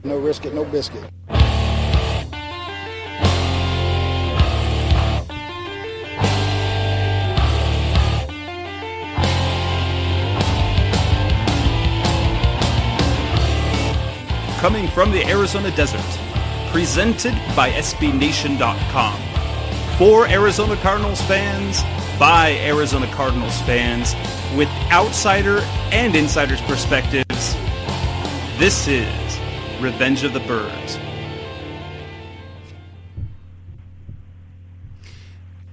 No risk it, no biscuit. Coming from the Arizona desert, presented by SBNation.com. For Arizona Cardinals fans, by Arizona Cardinals fans, with outsider and insider's perspectives, this is Revenge of the Birds.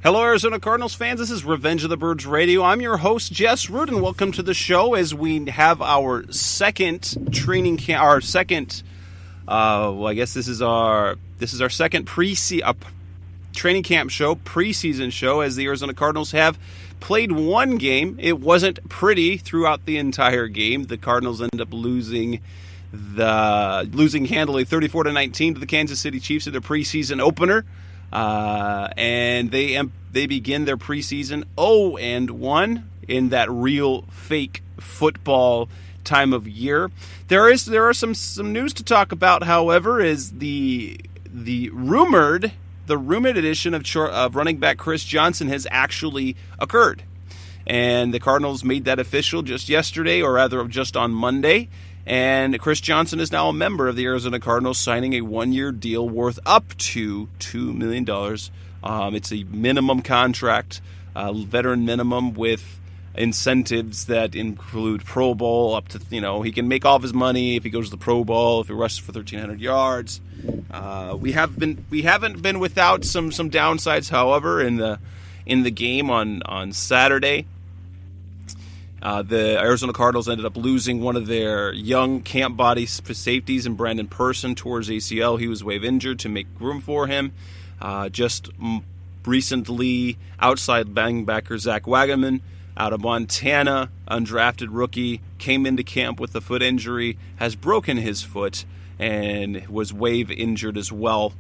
Hello, Arizona Cardinals fans. This is Revenge of the Birds Radio. I'm your host, Jess Root, and welcome to the show as we have our second training camp. Our second, I guess this is our second training camp show, preseason show, as the Arizona Cardinals have played one game. It wasn't pretty throughout the entire game. The Cardinals ended up losing handily 34-19 to the Kansas City Chiefs in their preseason opener. And they begin their preseason 0-1 in that real fake football time of year. There are some news to talk about, however, is the rumored addition of running back Chris Johnson has actually occurred. And the Cardinals made that official just yesterday, or rather just on Monday. And Chris Johnson is now a member of the Arizona Cardinals, signing a one-year deal worth up to $2 million. It's a minimum contract, veteran minimum, with incentives that include Pro Bowl up to, he can make all of his money if he goes to the Pro Bowl, if he rushes for 1,300 yards. We haven't been without some downsides, however, in the game on Saturday. The Arizona Cardinals ended up losing one of their young camp body safeties in Brandon Person towards ACL. He was wave injured to make room for him. Just recently, outside linebacker Zach Wagaman out of Montana, undrafted rookie, came into camp with a foot injury, has broken his foot, and was wave injured as well.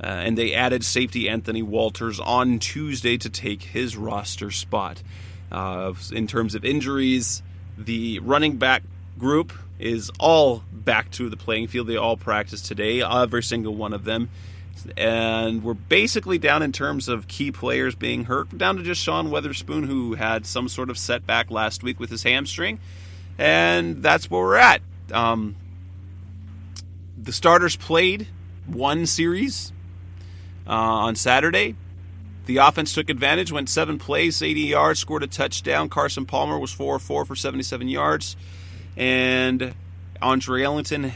And they added safety Anthony Walters on Tuesday to take his roster spot. In terms of injuries, the running back group is all back to the playing field. They all practice today, every single one of them. And we're basically down in terms of key players being hurt, down to just Sean Weatherspoon, who had some sort of setback last week with his hamstring. And that's where we're at. The starters played one series on Saturday. The offense took advantage, went 7 plays, 80 yards, scored a touchdown. Carson Palmer was 4-4 for 77 yards. And Andre Ellington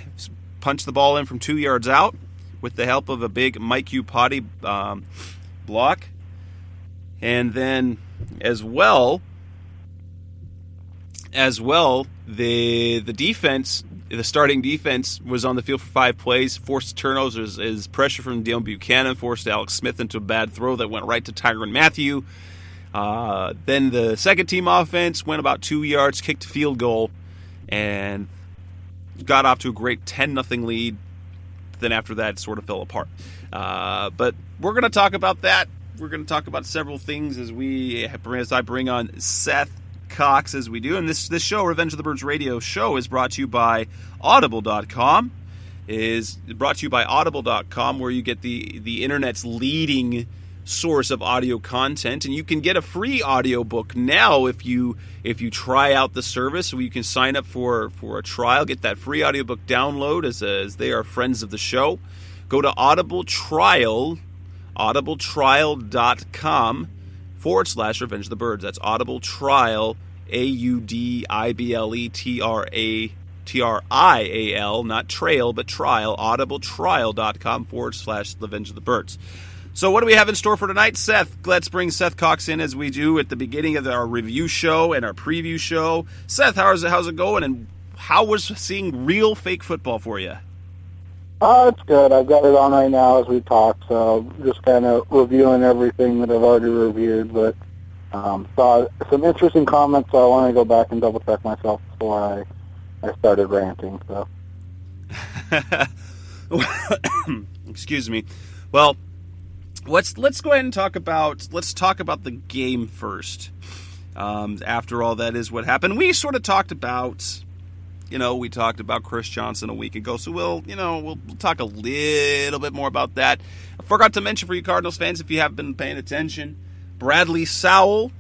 punched the ball in from 2 yards out with the help of a big Mike Upati block. And then as well, the defense, the starting defense, was on the field for 5 plays, forced turnovers as pressure from Dale Buchanan forced Alex Smith into a bad throw that went right to Tyrann Mathieu. Then the second team offense went about 2 yards, kicked a field goal, and got off to a great 10-0 lead. Then after that, it sort of fell apart. But we're going to talk about that. We're going to talk about several things as I bring on Seth Cox as we do. And this show, Revenge of the Birds Radio show, is brought to you by Audible.com. Where you get the internet's leading source of audio content, and you can get a free audiobook now if you try out the service. So you can sign up for a trial, get that free audiobook download as they are friends of the show. Go to audibletrial.com /Revenge of the Birds. That's Audible Trial, AUDIBLETRAL, not trail, but trial, audibletrial.com /Revenge of the Birds. So what do we have in store for tonight? Seth, let's bring Seth Cox in as we do at the beginning of our review show and our preview show. Seth, how's it going, and how was seeing real fake football for you? It's good. I've got it on right now as we talk, so just kind of reviewing everything that I've already reviewed, but saw some interesting comments, so I want to go back and double-check myself before I started ranting. So, excuse me. Well, let's go ahead and talk about the game first. After all, that is what happened. We sort of talked about we talked about Chris Johnson a week ago, so we'll talk a little bit more about that. I forgot to mention for you Cardinals fans, if you have been paying attention, Bradley Sowell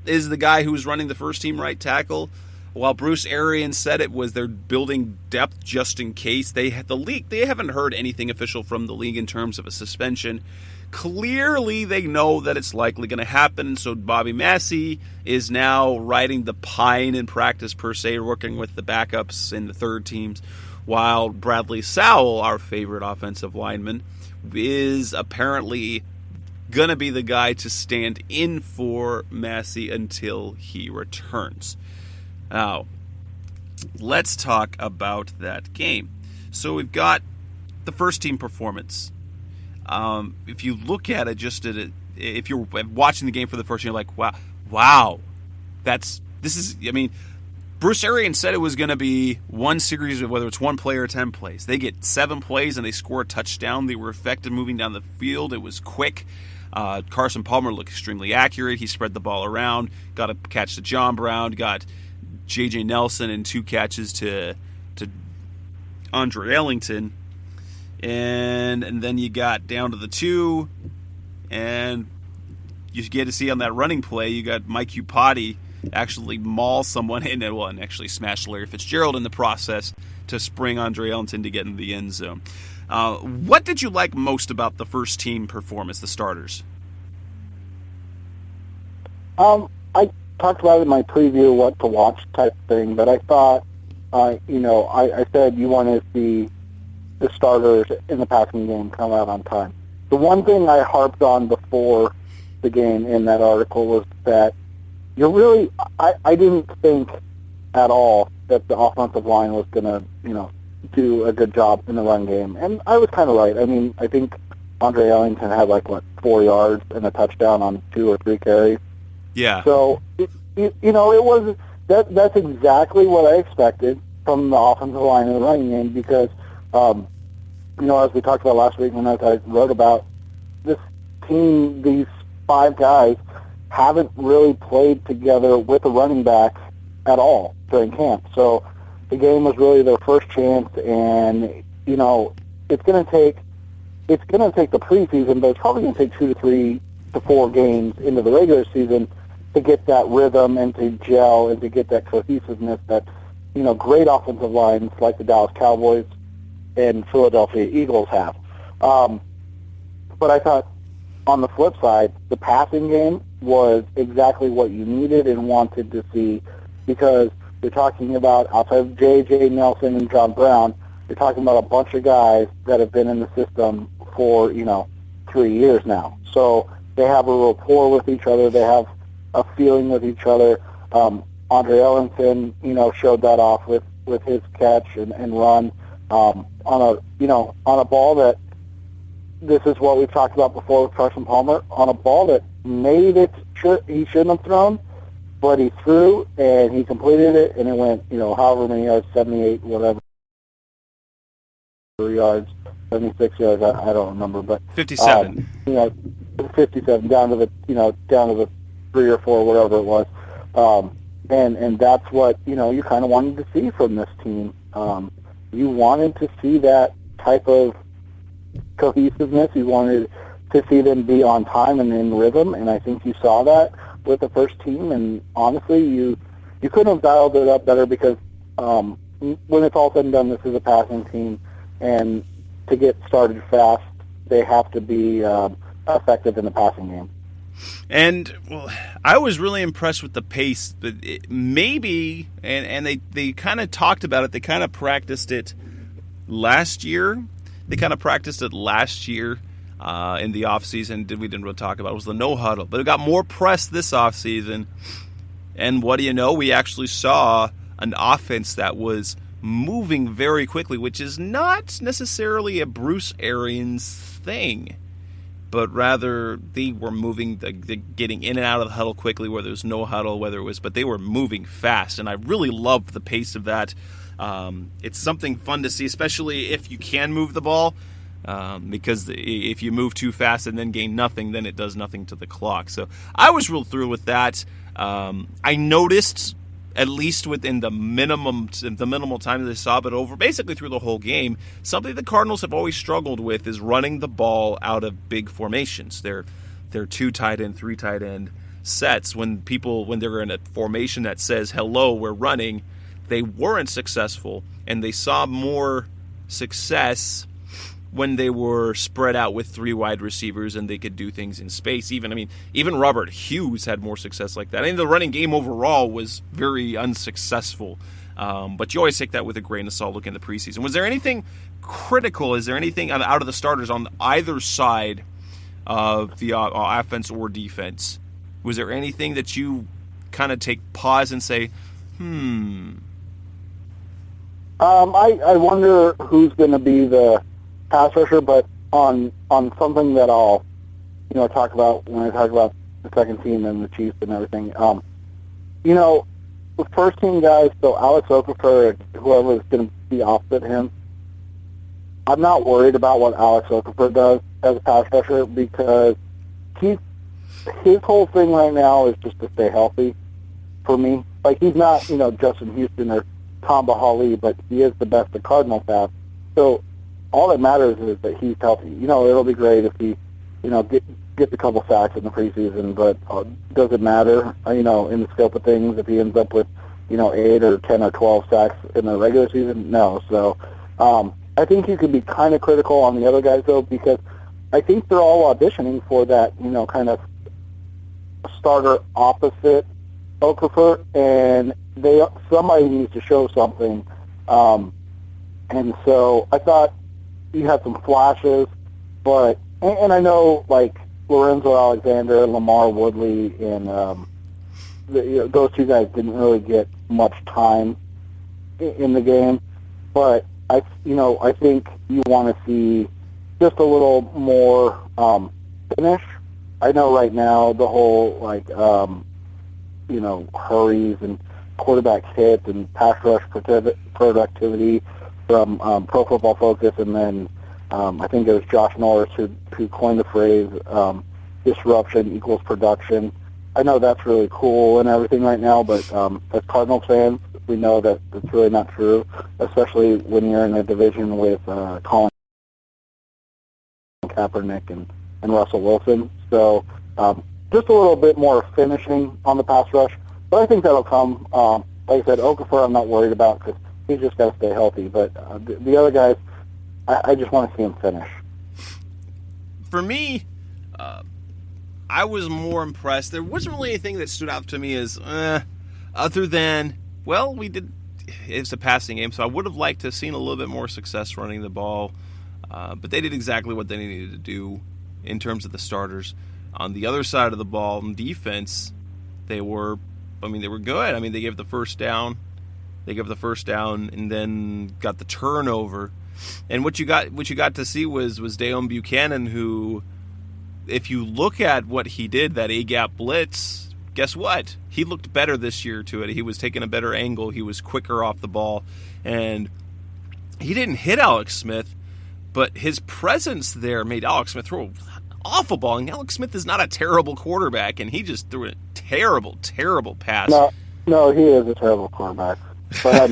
is the guy who's running the first team right tackle. While Bruce Arians said it was they're building depth just in case, they haven't heard anything official from the league in terms of a suspension. Clearly, they know that it's likely going to happen, so Bobby Massey is now riding the pine in practice per se, working with the backups in the third teams, while Bradley Sowell, our favorite offensive lineman, is apparently going to be the guy to stand in for Massey until he returns. Now, let's talk about that game. So we've got the first team performance. If you look at it, if you're watching the game for the first time, you're like, wow, Bruce Arians said it was going to be one series, whether it's one play or 10 plays. They get 7 plays and they score a touchdown. They were effective moving down the field. It was quick. Carson Palmer looked extremely accurate. He spread the ball around, got a catch to John Brown, got J.J. Nelson and 2 catches to Andre Ellington. And then you got down to the 2, and you get to see on that running play, you got Mike Upati actually maul someone and actually smash Larry Fitzgerald in the process to spring Andre Ellington to get in the end zone. What did you like most about the first team performance, the starters? I talked about it in my preview, what to watch type thing, but I thought, I said you want to see the starters in the passing game come out on time. The one thing I harped on before the game in that article was that I didn't think at all that the offensive line was going to, do a good job in the run game. And I was kind of right. I mean, I think Andre Ellington had 4 yards and a touchdown on 2 or 3 carries. Yeah. So, it was, that's exactly what I expected from the offensive line in the running game because, as we talked about last week when I wrote about this team, these 5 guys haven't really played together with a running back at all during camp. So the game was really their first chance, and it's going to take the preseason, but it's probably going to take 2 to 3 to 4 games into the regular season to get that rhythm and to gel and to get that cohesiveness that great offensive lines like the Dallas Cowboys and Philadelphia Eagles have. But I thought on the flip side, the passing game was exactly what you needed and wanted to see because you're talking about, outside of J.J. Nelson and John Brown, you're talking about a bunch of guys that have been in the system for, 3 years now. So they have a rapport with each other. They have a feeling with each other. Andre Ellington, showed that off with his catch and run on a ball that, this is what we've talked about before with Carson Palmer, on a ball that he shouldn't have thrown, but he threw and he completed it, and it went, however many yards, 78, whatever yards, 76 yards, I don't remember, but 57. 57 down to the 3 or 4, whatever it was. And that's what, you kind of wanted to see from this team. You wanted to see that type of cohesiveness. You wanted to see them be on time and in rhythm, and I think you saw that with the first team. And honestly, you couldn't have dialed it up better because when it's all said and done, this is a passing team, and to get started fast, they have to be effective in the passing game. And I was really impressed with the pace. But maybe, and they kind of talked about it. They kind of practiced it last year. In the offseason. We didn't really talk about it. It was the no huddle. But it got more press this offseason. And what do you know? We actually saw an offense that was moving very quickly, which is not necessarily a Bruce Arians thing. But rather, they were moving, getting in and out of the huddle quickly, where there was no huddle, but they were moving fast, and I really loved the pace of that. It's something fun to see, especially if you can move the ball, because if you move too fast and then gain nothing, then it does nothing to the clock. So I was real thrilled with that. I noticed at least within the minimal time that they saw, but over basically through the whole game. Something the Cardinals have always struggled with is running the ball out of big formations. They're 2 tight end, 3 tight end sets. When they're in a formation that says, hello, we're running, they weren't successful, and they saw more success when they were spread out with 3 wide receivers and they could do things in space. Even Robert Hughes had more success like that. The running game overall was very unsuccessful. But you always take that with a grain of salt looking at the preseason. Was there anything critical? Is there anything out of the starters on either side of the offense or defense? Was there anything that you kind of take pause and say, I wonder who's going to be the pass rusher, but on something that I'll talk about when I talk about the second team and the Chiefs and everything. The first team guys, so Alex Okafor and whoever is going to be opposite him, I'm not worried about what Alex Okafor does as a pass rusher because his whole thing right now is just to stay healthy for me. Like, he's not, Justin Houston or Tamba Hali, but he is the best the Cardinals have. So all that matters is that he's healthy. It'll be great if he, gets a couple sacks in the preseason, but does it matter, in the scope of things if he ends up with, 8 or 10 or 12 sacks in the regular season? No. So I think you could be kind of critical on the other guys, though, because I think they're all auditioning for that, kind of starter opposite Okafor, and somebody needs to show something. And so I thought he had some flashes, but and I know like Lorenzo Alexander, Lamar Woodley, and those 2 guys didn't really get much time in the game, but I think you want to see just a little more finish. I know right now the whole hurries and quarterback hits and pass rush productivity from Pro Football Focus, and then I think it was Josh Norris who coined the phrase disruption equals production. I know that's really cool and everything right now, but as Cardinals fans, we know that it's really not true, especially when you're in a division with Colin Kaepernick and Russell Wilson. So just a little bit more finishing on the pass rush, but I think that'll come. Like I said, Okafor I'm not worried about because he's just got to stay healthy. But the other guys, I just want to see him finish. For me, I was more impressed. There wasn't really anything that stood out to me as other than, it's a passing game, so I would have liked to have seen a little bit more success running the ball. But they did exactly what they needed to do in terms of the starters. On the other side of the ball, in defense, they were good. They gave the first down. And then got the turnover. And what you got to see was Deon Buchanan, who, if you look at what he did, that A-gap blitz, guess what? He looked better this year to it. He was taking a better angle. He was quicker off the ball. And he didn't hit Alex Smith, but his presence there made Alex Smith throw an awful ball. And Alex Smith is not a terrible quarterback, and he just threw a terrible, terrible pass. No, he is a terrible quarterback. But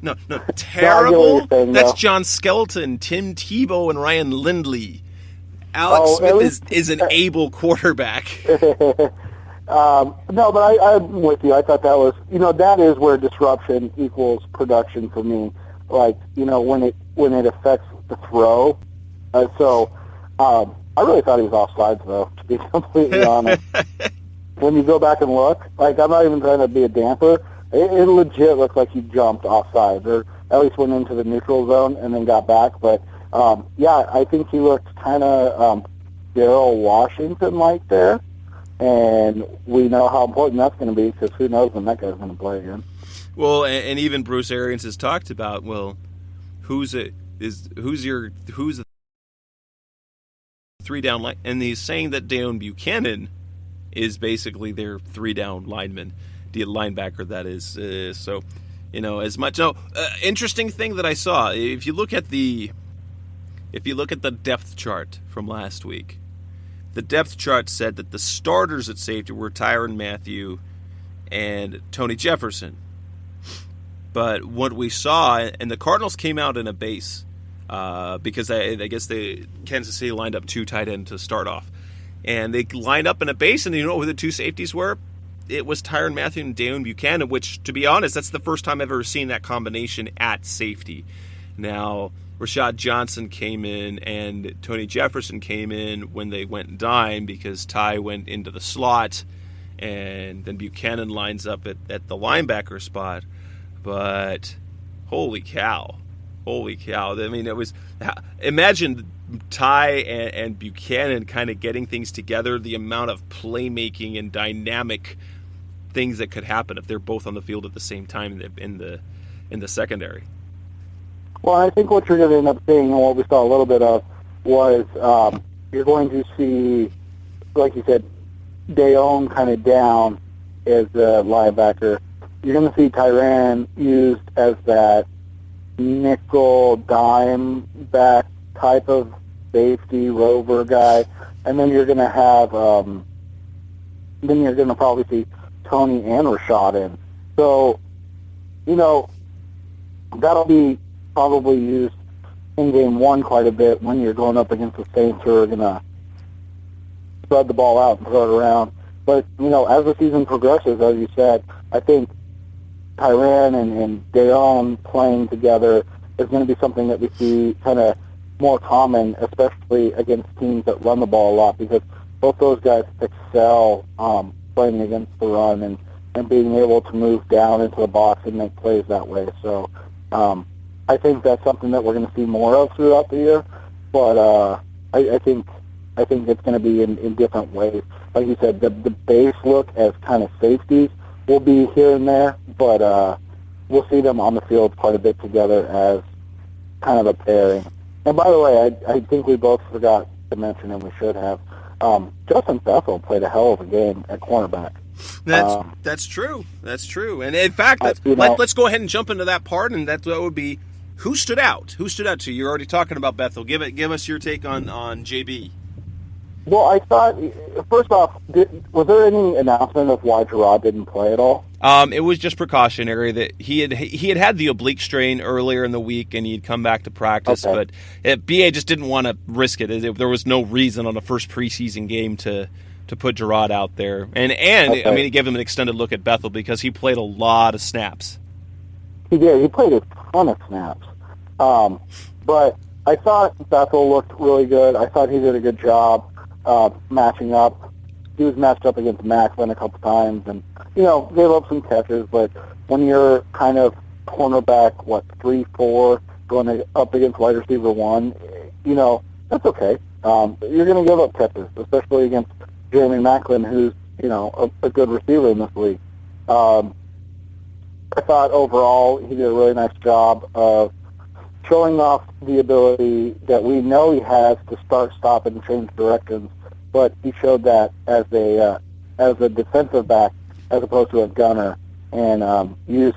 No, terrible. That's John Skelton, Tim Tebow, and Ryan Lindley. Alex Smith is an able quarterback. No, but I'm with you. I thought that was, that is where disruption equals production for me. Like, when it affects the throw. I really thought he was offsides, though, to be completely honest. When you go back and look, like, I'm not even trying to be a damper. It legit looked like he jumped offside, or at least went into the neutral zone and then got back. But, I think he looked kind of Darryl Washington-like there. And we know how important that's going to be because who knows when that guy's going to play again. Well, and even Bruce Arians has talked about, who's the 3-down line, and he's saying that Deon Buchanan is basically their 3-down lineman, the linebacker that is. As much. Interesting thing that I saw. If you look at the depth chart from last week, the depth chart said that the starters at safety were Tyrann Mathieu and Tony Jefferson. But what we saw, and the Cardinals came out in a base because I guess Kansas City lined up 2 tight ends to start off. And they lined up in a base, and you know who the 2 safeties were? It was Tyrann Mathieu and Deion Buchanan, which, to be honest, that's the first time I've ever seen that combination at safety. Now, Rashad Johnson came in and Tony Jefferson came in when they went dime because Ty went into the slot, and then Buchanan lines up at the linebacker spot. But holy cow. I mean, it was, imagine Ty and Buchanan kind of getting things together, the amount of playmaking and dynamic things that could happen if they're both on the field at the same time in the secondary. Well, I think what you're going to end up seeing, and what we saw a little bit of, was you're going to see, like you said, Deion kind of down as the linebacker. You're going to see Tyrann used as that nickel dime back type of safety rover guy, and then you're going to have probably see Tony and Rashad in. So, that'll be probably used in game 1 quite a bit when you're going up against the Saints who are going to spread the ball out and throw it around. But, as the season progresses, as you said, I think Tyrann and Deion playing together is going to be something that we see kind of more common, especially against teams that run the ball a lot, because both those guys excel playing against the run and being able to move down into the box and make plays that way. So I think that's something that we're going to see more of throughout the year, but I think it's going to be in different ways. Like you said, the base look as kind of safeties will be here and there, but we'll see them on the field quite a bit together as kind of a pairing. And by the way, I think we both forgot to mention, and we should have, Jess and Seth played a hell of a game at cornerback. That's true. That's true. And in fact, let's go ahead and jump into that part, and that would be who stood out. Who stood out to you? You're already talking about Bethel. Give us your take on JB. Well, I thought, first off, was there any announcement of why Gerard didn't play at all? It was just precautionary that he had the oblique strain earlier in the week, and he'd come back to practice, but BA just didn't want to risk it. There was no reason on the first preseason game to put Gerard out there. And I mean, he gave him an extended look at Bethel because he played a lot of snaps. He did. He played a ton of snaps. But I thought Bethel looked really good. I thought he did a good job matching up. He was matched up against Macklin a couple times and, gave up some catches, but when you're kind of cornerback, 3-4, going up against wide receiver 1, that's okay. You're going to give up catches, especially against Jeremy Macklin, who's, a good receiver in this league. I thought overall he did a really nice job of showing off the ability that we know he has to start, stop, and change directions, but he showed that as a defensive back as opposed to a gunner. And you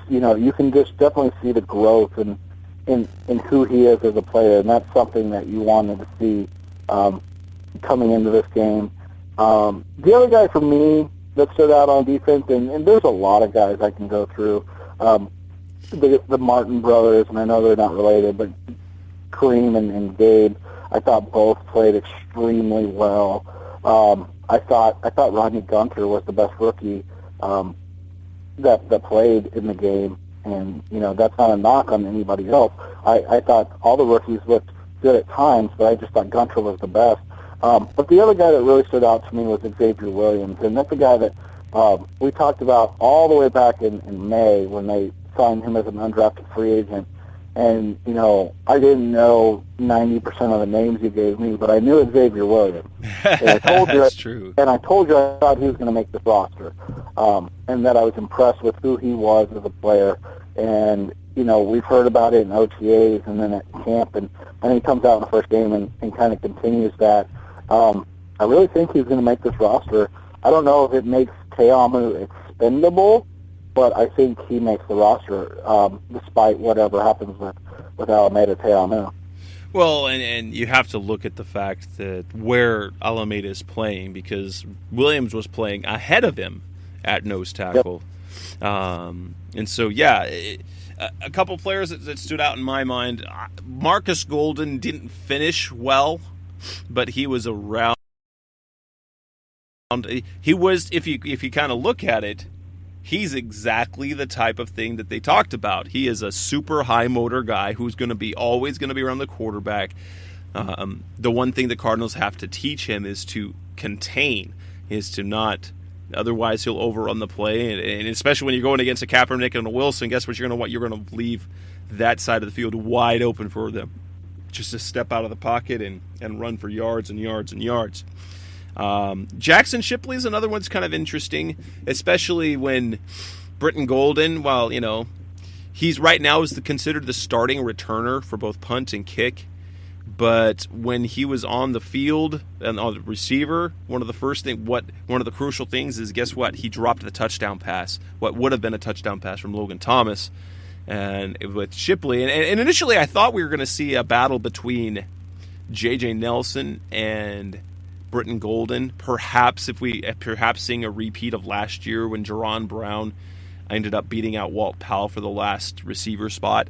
can just definitely see the growth in who he is as a player, and that's something that you wanted to see coming into this game. The other guy for me that stood out on defense, and there's a lot of guys I can go through, the Martin brothers, and I know they're not related, but Kareem and Gabe, I thought both played extremely well. I thought Rodney Gunter was the best rookie that played in the game, and that's not a knock on anybody else. I thought all the rookies looked good at times, but I just thought Gunter was the best. But the other guy that really stood out to me was Xavier Williams, and that's a guy that we talked about all the way back in May when they signed him as an undrafted free agent. And, I didn't know 90% of the names you gave me, but I knew Xavier Williams. And I told you, That's true. And I told you I thought he was going to make this roster, and that I was impressed with who he was as a player. And, we've heard about it in OTAs and then at camp, and he comes out in the first game and kind of continues that. I really think he's going to make this roster. I don't know if it makes Te'amu expendable, but I think he makes the roster despite whatever happens with Alameda Te'amu. Well, and you have to look at the fact that where Alameda is playing, because Williams was playing ahead of him at nose tackle. And so, a couple players that stood out in my mind. Marcus Golden didn't finish well, but he was around. He was, if you kind of look at it, he's exactly the type of thing that they talked about. He is a super high motor guy who's always going to be around the quarterback. The one thing the Cardinals have to teach him is to contain, is to not. Otherwise, he'll overrun the play, and especially when you're going against a Kaepernick and a Wilson, guess what you're going to want? You're going to leave that side of the field wide open for them, just to step out of the pocket and run for yards and yards and yards. Jackson Shipley is another one that's kind of interesting, especially when Britton Golden, while he's right now considered the starting returner for both punt and kick. But when he was on the field and on the receiver, one of the crucial things is, guess what? He dropped the touchdown pass, what would have been a touchdown pass from Logan Thomas, and with Shipley. And initially, I thought we were going to see a battle between J.J. Nelson and Britton Golden. Perhaps seeing a repeat of last year when Jerron Brown ended up beating out Walt Powell for the last receiver spot.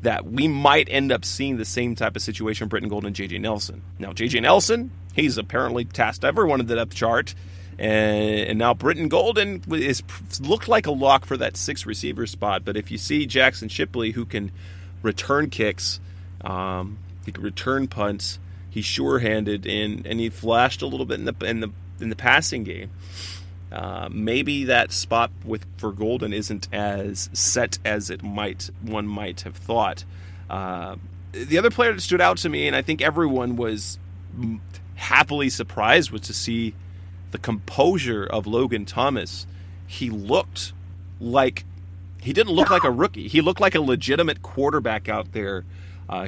That we might end up seeing the same type of situation, Britton Golden and J.J. Nelson. Now, J.J. Nelson, he's apparently tasked everyone in the depth chart, and now Britton Golden looked like a lock for that 6th receiver spot. But if you see Jackson Shipley, who can return kicks, he can return punts, he's sure-handed, and he flashed a little bit in the passing game. Maybe that spot for Golden isn't as set as one might have thought. The other player that stood out to me, and I think everyone was happily surprised, was to see the composure of Logan Thomas. He didn't look like a rookie. He looked like a legitimate quarterback out there.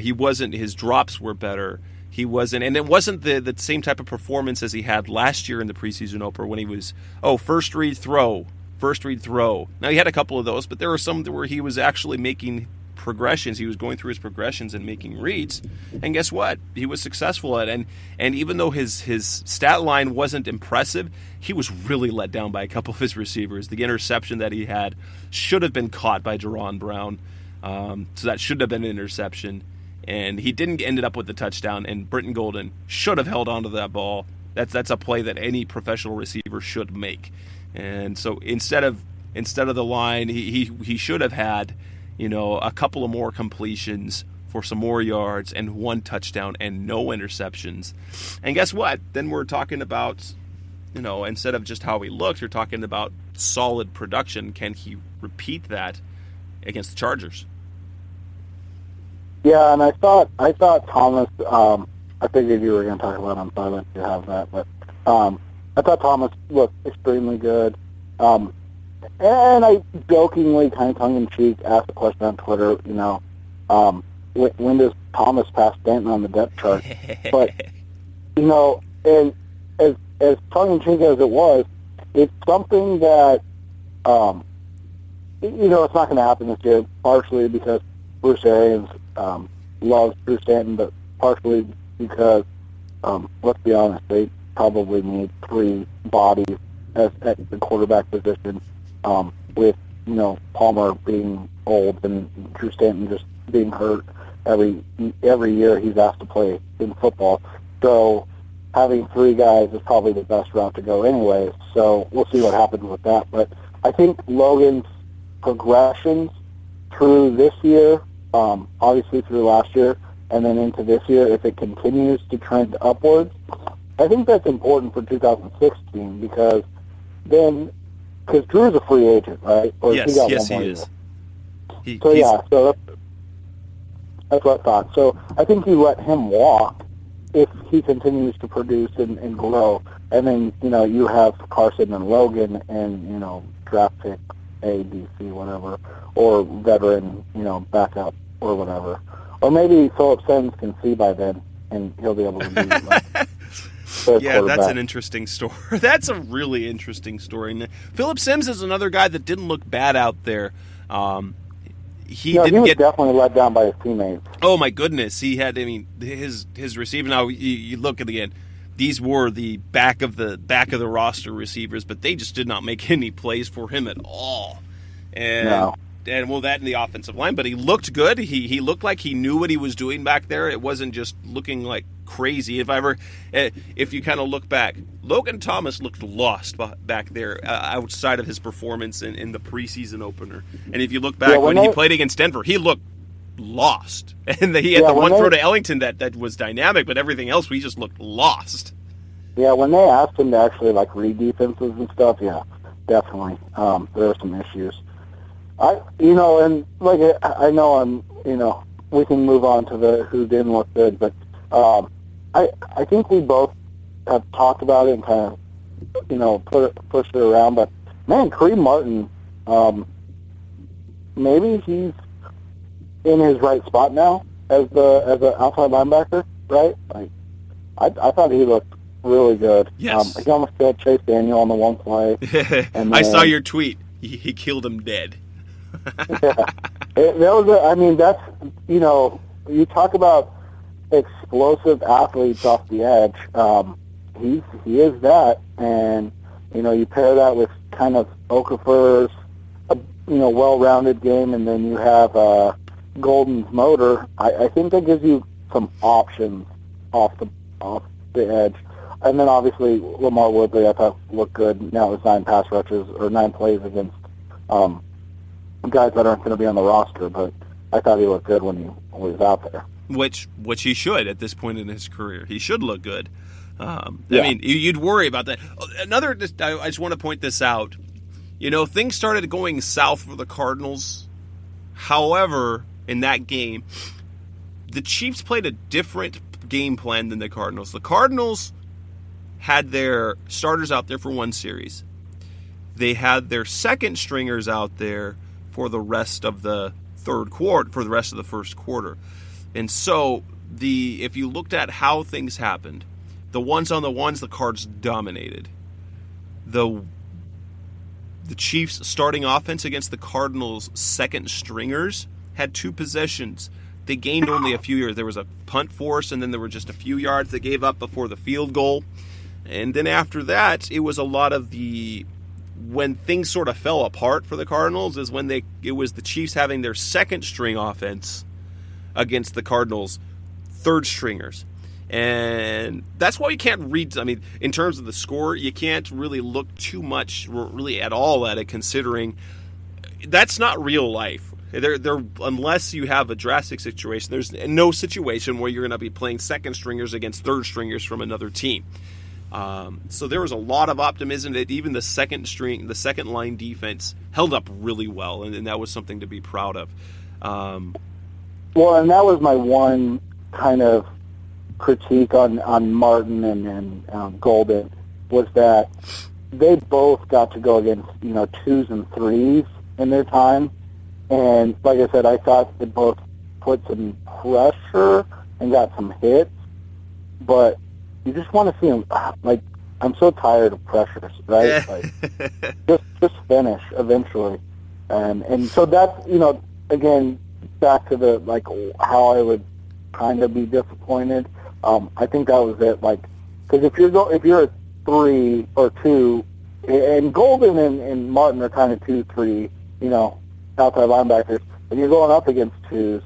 His drops were better. He wasn't, and it wasn't the same type of performance as he had last year in the preseason opener when he was, first read throw. Now, he had a couple of those, but there were some where he was actually making progressions. He was going through his progressions and making reads, and guess what? He was successful at it. And even though his stat line wasn't impressive, he was really let down by a couple of his receivers. The interception that he had should have been caught by Jerron Brown, so that should have been an interception. And he didn't end up with the touchdown, and Britton Golden should have held onto that ball. That's a play that any professional receiver should make. And so instead of the line, he should have had, a couple of more completions for some more yards and 1 touchdown and no interceptions. And guess what? Then we're talking about, instead of just how he looked, you're talking about solid production. Can he repeat that against the Chargers? Yeah, and I thought Thomas. I figured you were going to talk about him, so I let you have that. But I thought Thomas looked extremely good. And I jokingly, kind of tongue-in-cheek, asked a question on Twitter. When does Thomas pass Stanton on the depth chart? But and as tongue-in-cheek as it was, it's something that it's not going to happen this year. Partially because Bruce Arians loves Drew Stanton, but partially because, let's be honest, they probably need 3 bodies at the quarterback position, with, Palmer being old and Drew Stanton just being hurt every year he's asked to play in football. So having 3 guys is probably the best route to go anyway, so we'll see what happens with that. But I think Logan's progressions through this year, obviously through last year, and then into this year, if it continues to trend upwards, I think that's important for 2016 because Drew's a free agent, right? Or yes, he is. So that's what I thought. So I think you let him walk if he continues to produce and grow, and then you have Carson and Logan and draft pick A, B, C, whatever, or veteran backup or whatever. Or maybe Philip Sims can see by then, and he'll be able to do yeah, that's an interesting story. That's a really interesting story. And Philip Sims is another guy that didn't look bad out there. He was definitely let down by his teammates. Oh my goodness, he had. His receiving. Now you look at again. These were the back of the roster receivers, but they just did not make any plays for him at all. And No. and well, that in the offensive line, but he looked good. He looked like he knew what he was doing back there. It wasn't just looking like crazy. If you kind of look back, Logan Thomas looked lost back there outside of his performance in the preseason opener. And if you look back when he played against Denver, he looked lost. And he had the one throw to Ellington that was dynamic, but everything else we just looked lost. Yeah, when they asked him to actually like read defenses and stuff, yeah, definitely, there were some issues. I know we can move on to the who didn't look good, but I think we both have talked about it and kind of pushed it around. But man, Kareem Martin, maybe he's in his right spot now as an outside linebacker, right? Like I thought he looked really good. Yes, he almost killed Chase Daniel on the one play. And then, I saw your tweet. He killed him dead. Yeah, that's you talk about explosive athletes off the edge. He is that, and you pair that with kind of Okafor's well-rounded game, and then you have Golden's motor. I think that gives you some options off the edge. And then obviously Lamar Woodley, I thought looked good. Now it was 9 plays against guys that aren't going to be on the roster, but I thought he looked good when he was out there. Which he should at this point in his career. He should look good. I mean, you'd worry about that. I just want to point this out. Things started going south for the Cardinals. However, in that game, the Chiefs played a different game plan than the Cardinals. The Cardinals had their starters out there for one series. They had their second stringers out there for the rest of the third quarter, for the rest of the first quarter. And so, if you looked at how things happened, the ones on the ones, the Cards dominated. The Chiefs' starting offense against the Cardinals' second stringers had 2 possessions. They gained only a few yards. There was a punt force, and then there were just a few yards they gave up before the field goal. And then after that, it was a lot of when things sort of fell apart for the Cardinals is when it was the Chiefs having their second string offense against the Cardinals' third stringers. And that's why you can't read, in terms of the score, you can't really look too much, really at all at it, considering that's not real life. Unless you have a drastic situation, there's no situation where you're going to be playing second stringers against third stringers from another team. So there was a lot of optimism that even the second line defense held up really well, and that was something to be proud of. Well, and that was my one kind of critique on Martin and Golden, was that they both got to go against 2s and 3s in their time, and like I said, I thought they both put some pressure and got some hits, but you just want to see them. Like, I'm so tired of pressures, right? Like, just finish eventually, and so that's again back to the how I would kind of be disappointed. I think that was it. Like, because if you're a 3 or 2, and Golden and Martin are kind of 2-3, outside linebackers, and you're going up against 2s.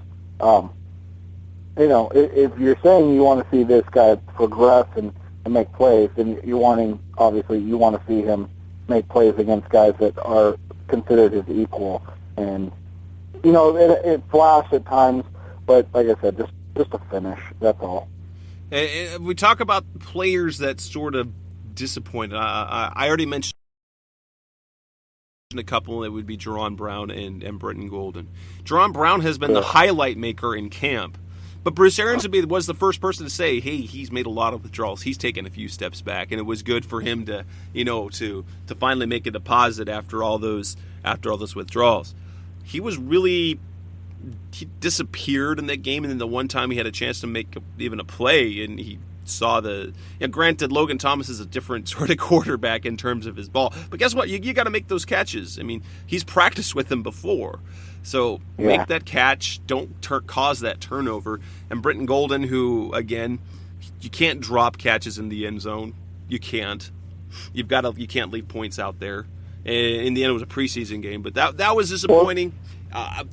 If you're saying you want to see this guy progress and make plays, then you want to see him make plays against guys that are considered his equal. And it flashed at times, but like I said, just a finish. That's all. And we talk about players that sort of disappointed. I already mentioned a couple. It would be Jerron Brown and Brenton Golden. Jerron Brown has been the highlight maker in camp. But Bruce Arians was the first person to say, hey, he's made a lot of withdrawals. He's taken a few steps back, and it was good for him to, to finally make a deposit after all those withdrawals. He disappeared in that game, and then the one time he had a chance to make even a play, and he saw granted, Logan Thomas is a different sort of quarterback in terms of his ball, but guess what? You got to make those catches. He's practiced with them before. So make that catch. Don't cause that turnover. And Brenton Golden, who, again, you can't drop catches in the end zone. You can't. You can't leave points out there. And in the end, it was a preseason game, but that was disappointing.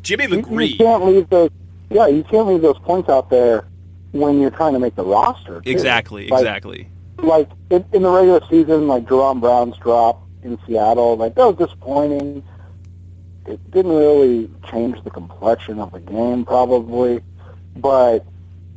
Jimmy LeGree. You can't leave those. Yeah, you can't leave those points out there when you're trying to make the roster. Too. Exactly. Like in the regular season, like Jerome Brown's drop in Seattle, like that was disappointing. It didn't really change the complexion of the game, probably, but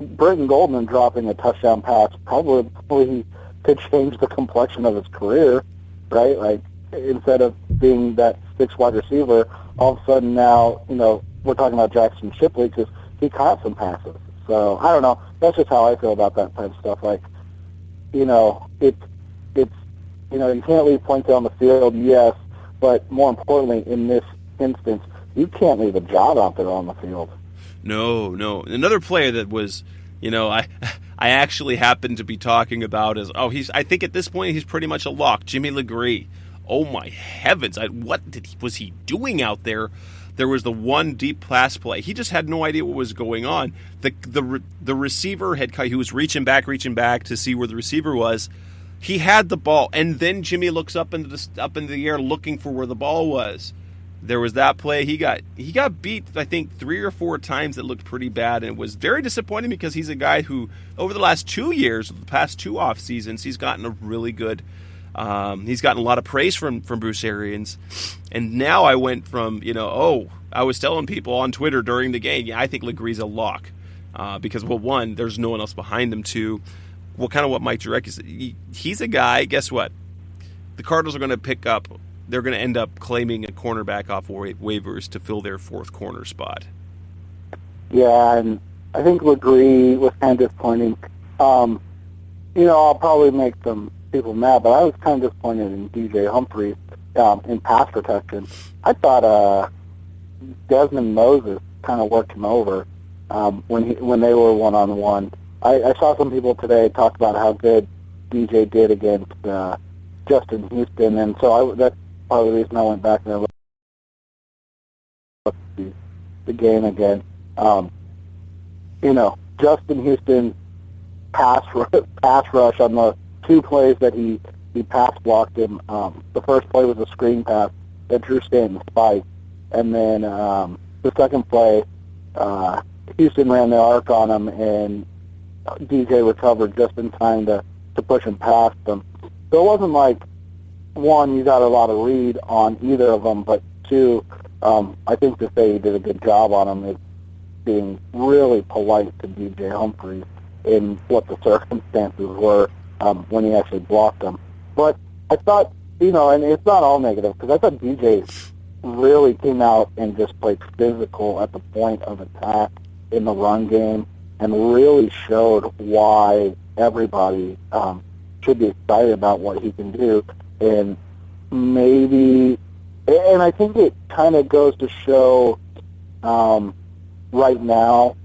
Britton Goldman dropping a touchdown pass probably could change the complexion of his career, right? Like, instead of being that sixth wide receiver, all of a sudden now, we're talking about Jackson Shipley because he caught some passes. So, I don't know. That's just how I feel about that type of stuff. Like, it's you can't leave points on the field, yes, but more importantly, in this instance, you can't leave a job out there on the field. No. Another player that was, I actually happened to be talking about is, I think at this point he's pretty much a lock, Jimmy LeGree. Oh my heavens! What was he doing out there? There was the one deep pass play. He just had no idea what was going on. The receiver he was reaching back to see where the receiver was. He had the ball, and then Jimmy looks up into the air looking for where the ball was. There was that play. He got beat, I think, 3 or 4 times. That looked pretty bad, and it was very disappointing because he's a guy who, over the last 2 years, the past 2 off seasons, he's gotten a really good. He's gotten a lot of praise from Bruce Arians, and now I went from I was telling people on Twitter during the game, I think LeGree's a lock because, well, one, there's no one else behind him. Two, what Mike Jurek is, he's a guy. Guess what? The Cardinals are going to pick up. They're going to end up claiming a cornerback off waivers to fill their 4th corner spot. Yeah, and I think LeGree was kind of disappointing. I'll probably make some people mad, but I was kind of disappointed in DJ Humphries in pass protection. I thought Desmond Moses kind of worked him over when they were one-on-one. I saw some people today talk about how good DJ did against Justin Houston, and so that's part of the reason I went back and I looked at the game again. Justin Houston pass rush on the 2 plays that he pass blocked him. The first play was a screen pass that Drew Stanton spiked, and then the second play, Houston ran the arc on him, and DJ recovered just in time to push him past them. So it wasn't like, 1, you got a lot of read on either of them, but 2, I think to say he did a good job on him is being really polite to DJ Humphries in what the circumstances were when he actually blocked them. But I thought, and it's not all negative, because I thought DJ really came out and just played physical at the point of attack in the run game and really showed why everybody should be excited about what he can do. And I think it kind of goes to show right now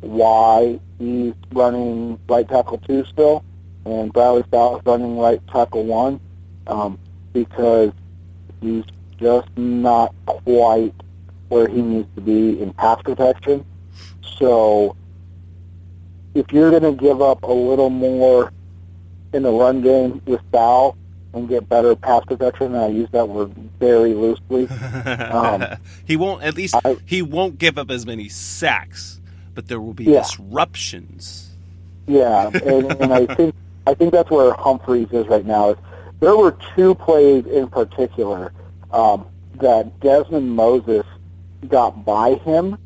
why he's running right tackle 2 still, and Bradley Sowell's running right tackle 1, because he's just not quite where he needs to be in pass protection. So if you're going to give up a little more in the run game with Sowell and get better pass protection, and I use that word very loosely, he won't give up as many sacks, but there will be disruptions. Yeah, and I think that's where Humphries is right now. There were 2 plays in particular that Desmond Moses got by him,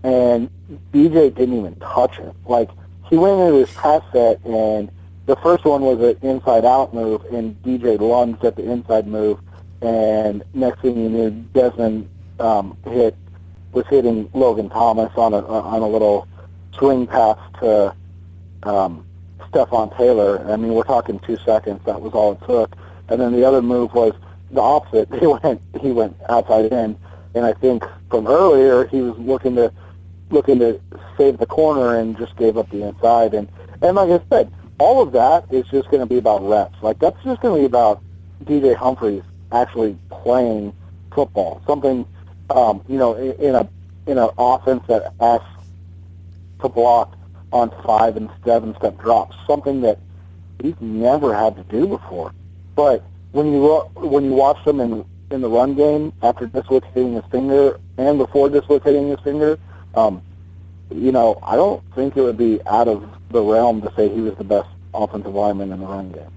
and DJ didn't even touch him. Like, he went into his pass set, and the first one was an inside-out move, and DJ lunged at the inside move, and next thing you knew, Desmond was hitting Logan Thomas on a little swing pass to Stephon Taylor. I mean, we're talking 2 seconds. That was all it took. And then the other move was the opposite. He went outside in, and I think from earlier he was looking to save the corner and just gave up the inside. And like I said, all of that is just going to be about reps. Like, that's just going to be about DJ Humphries actually playing football. Something, in an offense that asks to block on 5 and 7 step drops. Something that he's never had to do before. But when you watch them in in the run game after dislocating his finger and before dislocating his finger, I don't think it would be out of the realm to say he was the best offensive lineman in the run game.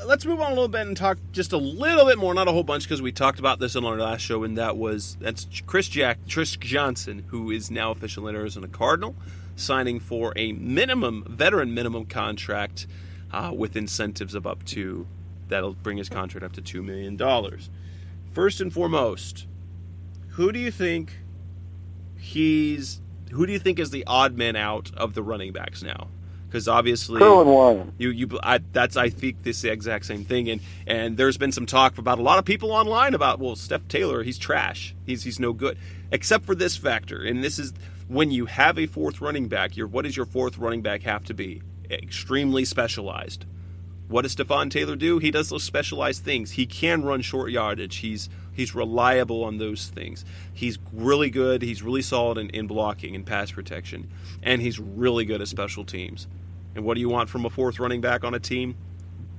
Let's move on a little bit and talk just a little bit more, not a whole bunch, because we talked about this on our last show, and that's Chris Johnson, who is now official in Arizona Cardinal, signing for a veteran minimum contract with incentives of that'll bring his contract up to $2 million. First and foremost, who do you think is the odd man out of the running backs now? Because obviously, I think this is the exact same thing, and there's been some talk about a lot of people online about, well, Steph Taylor, he's trash, he's no good, except for this factor, and this is when you have a fourth running back. What does your fourth running back have to be? Extremely specialized. What does Stephon Taylor do? He does those specialized things. He can run short yardage. He's reliable on those things. He's really good. He's really solid in blocking and pass protection. And he's really good at special teams. And what do you want from a fourth running back on a team?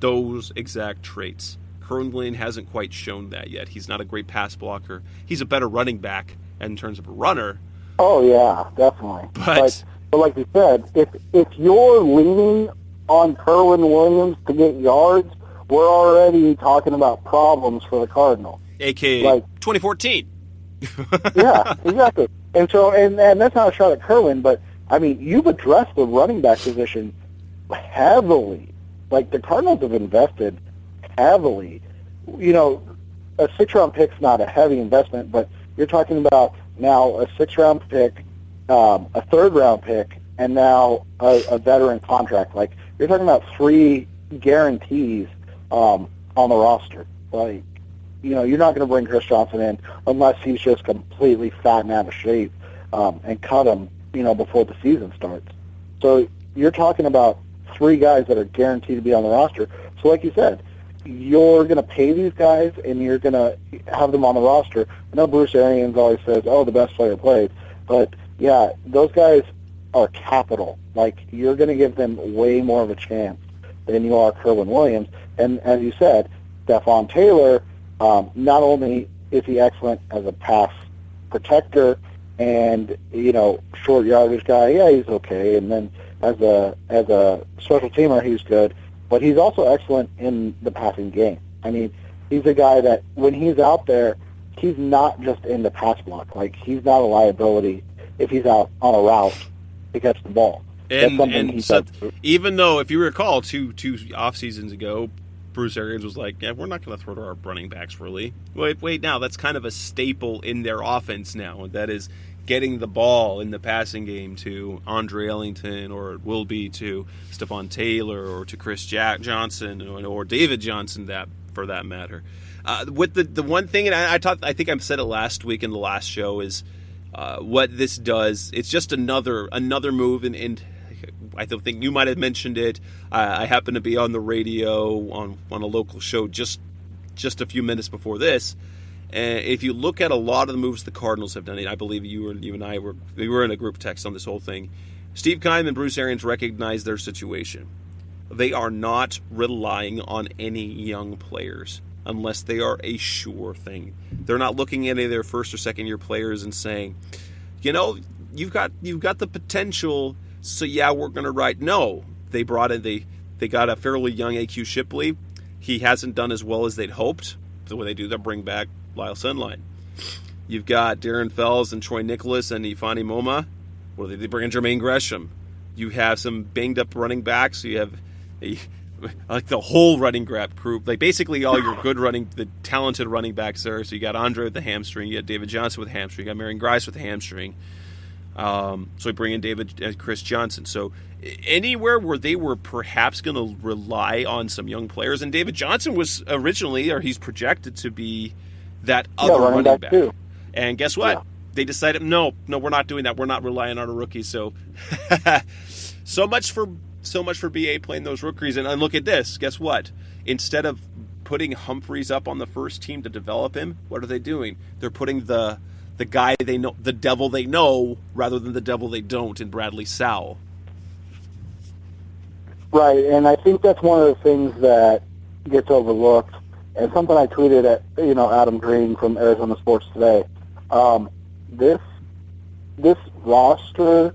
Those exact traits. Kerwin Williams hasn't quite shown that yet. He's not a great pass blocker. He's a better running back in terms of a runner. Oh, yeah, definitely. But like you said, if you're leaning on Kerwin Williams to get yards, we're already talking about problems for the Cardinals. A.K.A. 2014. Yeah, exactly. And so, and that's not a shot at Kerwin, but, I mean, you've addressed the running back position heavily. Like, the Cardinals have invested heavily. A six-round pick's not a heavy investment, but you're talking about now a six-round pick, a third-round pick, and now a veteran contract. Like, you're talking about 3 guarantees on the roster. Like, you're not going to bring Chris Johnson in unless he's just completely fat and out of shape and cut him, before the season starts. So you're talking about 3 guys that are guaranteed to be on the roster. So like you said, you're going to pay these guys and you're going to have them on the roster. I know Bruce Arians always says, the best player plays. But, yeah, those guys are capital. Like, you're going to give them way more of a chance than you are Kerwin Williams. And as you said, Stephon Taylor, not only is he excellent as a pass protector and, short yardage guy, yeah, he's okay. And then as a special teamer, he's good. But he's also excellent in the passing game. I mean, he's a guy that when he's out there, he's not just in the pass block. Like, he's not a liability if he's out on a route to catch the ball. And Seth, even though, if you recall, two off seasons ago, Bruce Arians was like, yeah, we're not going to throw to our running backs, really. Wait, now, that's kind of a staple in their offense now, and that is getting the ball in the passing game to Andre Ellington, or it will be to Stephon Taylor, or to Chris Johnson, or David Johnson, that for that matter. With the one thing, and I think I said it last week in the last show, is what this does. It's just another move, and I don't think you might have mentioned it. I happened to be on the radio on a local show just a few minutes before this. And if you look at a lot of the moves the Cardinals have done, I believe you and I were in a group text on this whole thing. Steve Keim and Bruce Arians recognize their situation. They are not relying on any young players unless they are a sure thing. They're not looking at any of their first or second year players and saying, you've got the potential. So yeah, we're going to ride. No, they brought in they got a fairly young AQ Shipley. He hasn't done as well as they'd hoped. The way they do, they'll bring back Lyle Sunline. You've got Darren Fells and Troy Nicholas and Ifani Moma. Well, they bring in Jermaine Gresham. You have some banged up running backs. You have the whole running back group. Like basically all your the talented running backs there. So you got Andre with the hamstring. You got David Johnson with the hamstring. You got Marion Grice with the hamstring. So we bring in Chris Johnson. So anywhere where they were perhaps going to rely on some young players, and David Johnson was originally, or he's projected to be that other running back. Too. And guess what? Yeah. They decided, no, we're not doing that. We're not relying on a rookie. So, so much for BA playing those rookies. And look at this. Guess what? Instead of putting Humphreys up on the first team to develop him, what are they doing? They're putting the guy they know, the devil they know, rather than the devil they don't, in Bradley Sowell. Right, and I think that's one of the things that gets overlooked. and something I tweeted at Adam Green from Arizona Sports Today. This roster,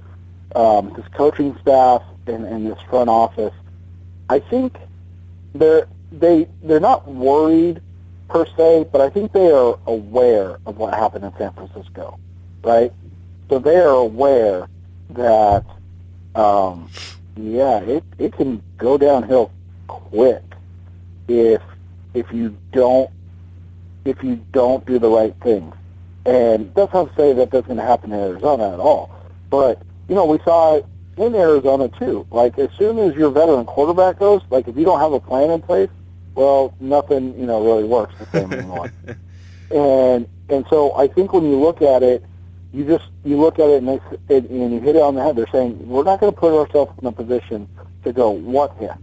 this coaching staff, and this front office, I think they're not worried per se, but I think they are aware of what happened in San Francisco, right? So they are aware that, it can go downhill quick if you don't do the right things. And that's not to say that that's going to happen in Arizona at all. But, we saw it in Arizona too. Like, as soon as your veteran quarterback goes, like, if you don't have a plan in place, well, nothing, really works the same anymore. And so I think when you look at it, you look at it and you hit it on the head. They're saying, we're not going to put ourselves in a position to go, what if?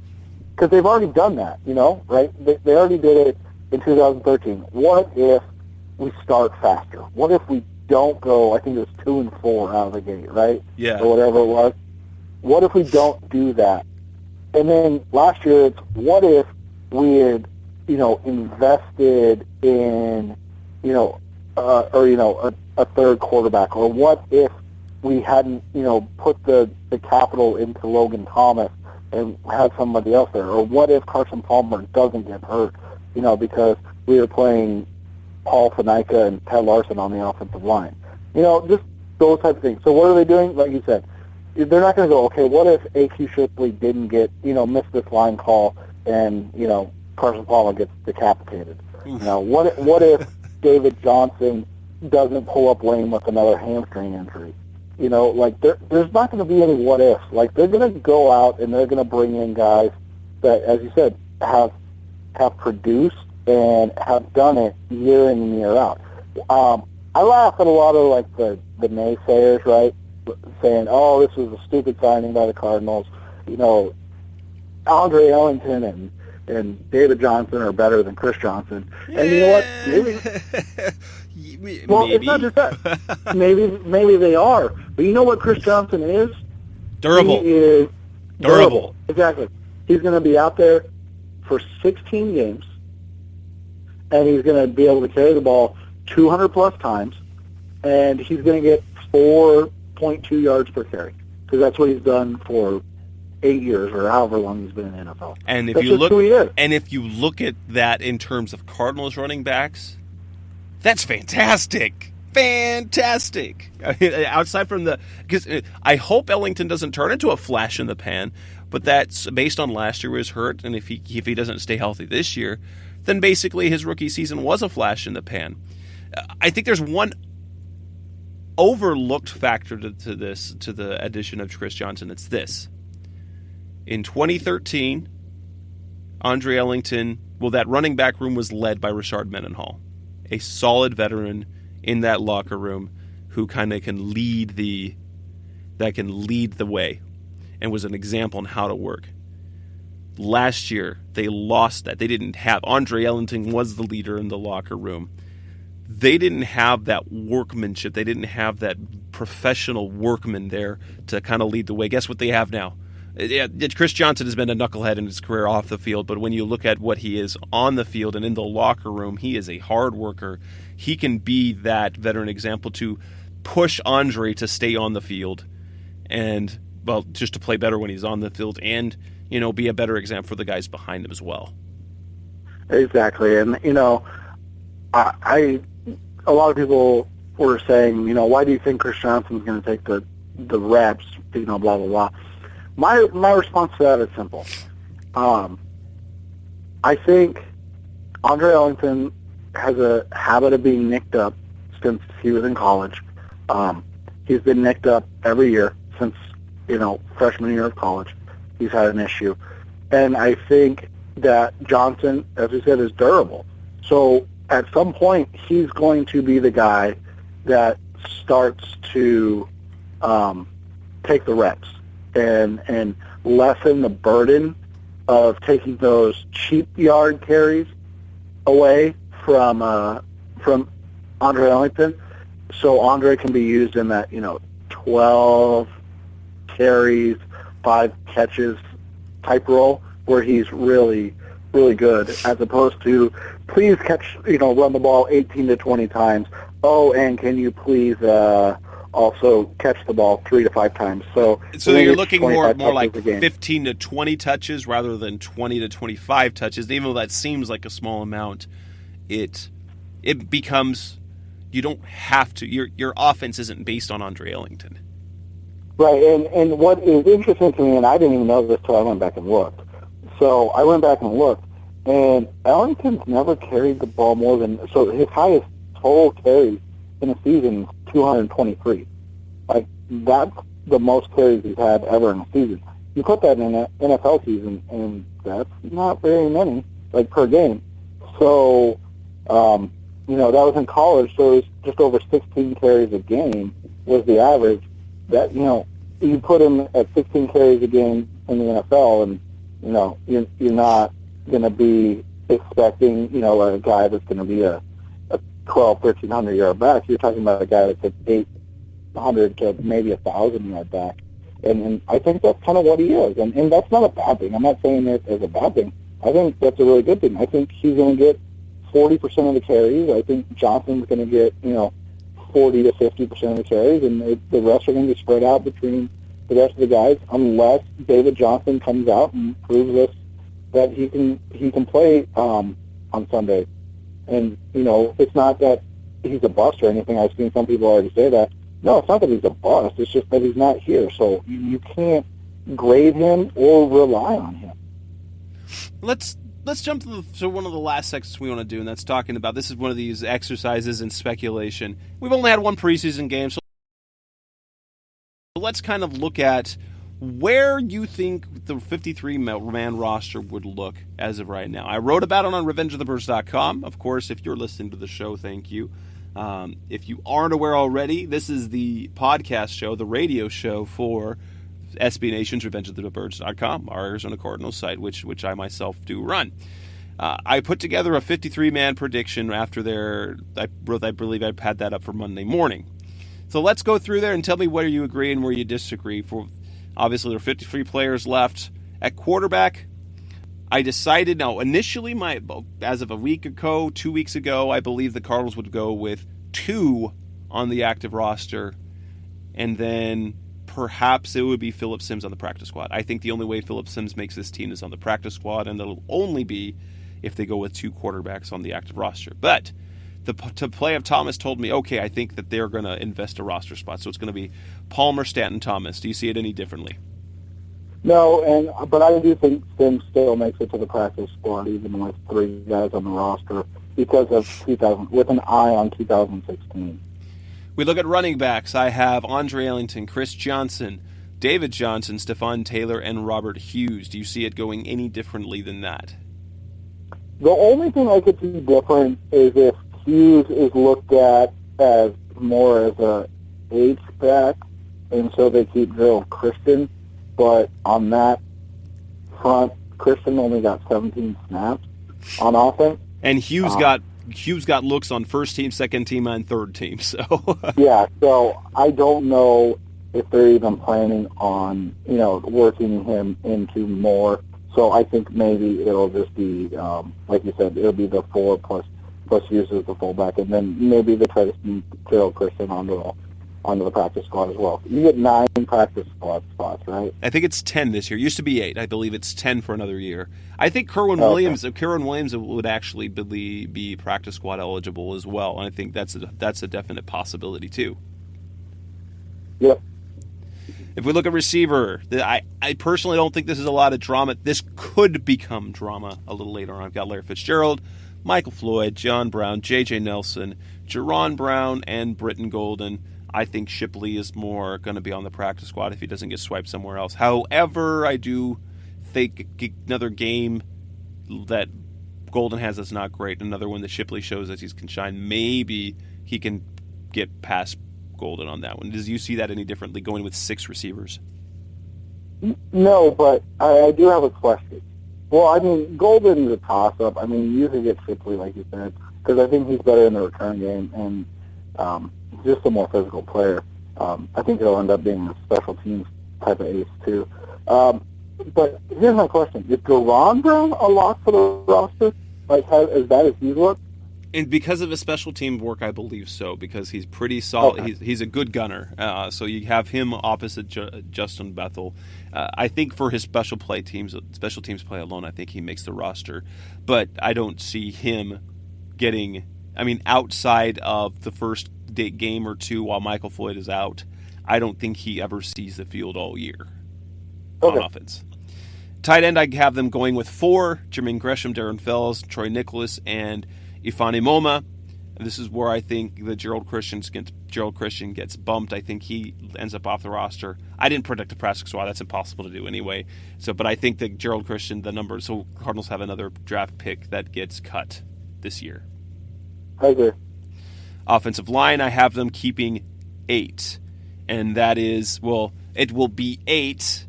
Because they've already done that, right? They already did it in 2013. What if we start faster? What if we don't go, I think it was 2-4 out of the gate, right? Yeah. Or whatever it was. What if we don't do that? And then last year, it's what if we had, invested in, a third quarterback? Or what if we hadn't, put the capital into Logan Thomas and had somebody else there? Or what if Carson Palmer doesn't get hurt, because we were playing Paul Faneca and Ted Larson on the offensive line? Just those type of things. So what are they doing? Like you said, they're not going to go, okay, what if A.Q. Shipley didn't get, missed this line call and, Carson Palmer gets decapitated? What if David Johnson doesn't pull up lane with another hamstring injury? There's not going to be any what ifs. Like, they're going to go out and they're going to bring in guys that, as you said, have produced and have done it year in and year out. I laugh at a lot of the naysayers, right, saying, "Oh, this was a stupid signing by the Cardinals." Andre Ellington and David Johnson are better than Chris Johnson. And you know what? Maybe. Well, it's not just that. Maybe they are. But you know what Chris Johnson is? Durable. He is durable. Exactly. He's going to be out there for 16 games, and he's going to be able to carry the ball 200-plus times, and he's going to get 4.2 yards per carry, because that's what he's done for 8 years or however long he's been in the NFL. And that's who he is. if you look at that in terms of Cardinals running backs, that's fantastic. Fantastic. I mean, outside from because I hope Ellington doesn't turn into a flash in the pan, but that's based on last year was hurt, and if he doesn't stay healthy this year, then basically his rookie season was a flash in the pan. I think there's one overlooked factor to the addition of Chris Johnson. It's this. In 2013, Andre Ellington, that running back room was led by Rashard Mendenhall, a solid veteran in that locker room who kind of can lead the way and was an example on how to work. Last year, they lost that. They didn't have Andre Ellington was the leader in the locker room. They didn't have that workmanship. They didn't have that professional workman there to kind of lead the way. Guess what they have now? Yeah, Chris Johnson has been a knucklehead in his career off the field, but when you look at what he is on the field and in the locker room, he is a hard worker. He can be that veteran example to push Andre to stay on the field and, just to play better when he's on the field and, be a better example for the guys behind him as well. Exactly. And, a lot of people were saying, why do you think Chris Johnson's going to take the reps, blah, blah, blah. My response to that is simple. I think Andre Ellington has a habit of being nicked up since he was in college. He's been nicked up every year since, freshman year of college. He's had an issue. And I think that Johnson, as we said, is durable. So at some point, he's going to be the guy that starts to take the reps and lessen the burden of taking those cheap yard carries away from Andre Ellington, so Andre can be used in that 12 carries, 5 catches type role where he's really, really good, as opposed to please catch, run the ball 18 to 20 times. Oh, and can you please also catch the ball 3 to 5 times? So you're looking more like a game. 15 to 20 touches rather than 20 to 25 touches. And even though that seems like a small amount, it becomes, you don't have to. Your offense isn't based on Andre Ellington. Right, and what is interesting to me, and I didn't even know this till I went back and looked. So I went back and looked, and Ellington's never carried the ball more than, so his highest total carries in a season is 223. Like, that's the most carries he's had ever in a season. You put that in an NFL season, and that's not very many, like, per game. So, that was in college, so it was just over 16 carries a game was the average. That, you put him at 16 carries a game in the NFL, and, you're not going to be expecting, a guy that's going to be a 1,300 yard back. You're talking about a guy that's 800 to maybe 1,000 yard back. And I think that's kind of what he is. And that's not a bad thing. I'm not saying it as a bad thing. I think that's a really good thing. I think he's going to get 40% of the carries. I think Johnson's going to get, 40 to 50% of the carries, and the rest are going to be spread out between the rest of the guys, unless David Johnson comes out and proves us that he can play on Sunday. And, it's not that he's a bust or anything. I've seen some people already say that. No, it's not that he's a bust. It's just that he's not here. So you can't grade him or rely on him. Let's jump to one of the last sections we want to do, and that's talking about, this is one of these exercises in speculation. We've only had one preseason game, so let's kind of look at where you think the 53-man roster would look as of right now. I wrote about it on RevengeOfTheBirds.com. Of course, if you're listening to the show, thank you. If you aren't aware already, this is the podcast show, the radio show for SB Nation's RevengeOfTheBirds.com, our Arizona Cardinals site, which I myself do run. I put together a 53-man prediction after I believe I had that up for Monday morning. So let's go through there and tell me where you agree and where you disagree. Obviously, there are 53 players left. At quarterback, I decided, now initially, as of a week ago, 2 weeks ago, I believe the Cardinals would go with 2 on the active roster, and then perhaps it would be Phillip Sims on the practice squad. I think the only way Phillip Sims makes this team is on the practice squad, and that'll only be if they go with 2 quarterbacks on the active roster. But the play of Thomas told me, okay, I think that they're going to invest a roster spot. So it's going to be Palmer, Stanton, Thomas. Do you see it any differently? No, but I do think Sims still makes it to the practice squad, even with 3 guys on the roster, because of with an eye on 2016. We look at running backs. I have Andre Ellington, Chris Johnson, David Johnson, Stephon Taylor, and Robert Hughes. Do you see it going any differently than that? The only thing I could see different is if Hughes is looked at as more as a H-back, and so they keep Gerald Christian. But on that front, Christian only got 17 snaps on offense. And Hughes got looks on first team, second team, and third team. So yeah, so I don't know if they're even planning on working him into more. So I think maybe it'll just be like you said, it'll be the 4 plus Hughes as the fullback, and then maybe they try to sneak Gerald Christian onto the practice squad as well. You get 9 practice squad spots, right? I think it's 10 this year. It used to be 8. I believe it's 10 for another year. I think Kerwin Williams would actually be practice squad eligible as well. And I think that's a definite possibility too. Yep. If we look at receiver, I personally don't think this is a lot of drama. This could become drama a little later on. I've got Larry Fitzgerald, Michael Floyd, John Brown, J.J. Nelson, Jerron Brown, and Britton Golden. I think Shipley is more going to be on the practice squad if he doesn't get swiped somewhere else. However, I do think another game that Golden has that's not great, another one that Shipley shows that he can shine, maybe he can get past Golden on that one. Does you see that any differently going with 6 receivers? No, but I do have a question. Well, I mean, Golden's a toss-up. I mean, you usually get Shipley, like you said, because I think he's better in the return game and just a more physical player. I think he'll end up being a special teams type of ace, too. But here's my question. Is Jerron Brown a lock for the roster? like as bad as he's looked? And because of his special team work, I believe so, because he's pretty solid. Okay. He's a good gunner. So you have him opposite Justin Bethel. I think for his special teams play alone, I think he makes the roster. But I don't see him getting, outside of the first game or two while Michael Floyd is out, I don't think he ever sees the field all year on offense. Tight end, I have them going with 4, Jermaine Gresham, Darren Fells, Troy Nicholas, and Ifani Moma. This is where I think the Gerald Christian gets bumped. I think he ends up off the roster. I didn't predict a practice squad. That's impossible to do anyway. But I think that Gerald Christian, so Cardinals have another draft pick that gets cut this year. I agree. Offensive line, I have them keeping 8. And that is, it will be 8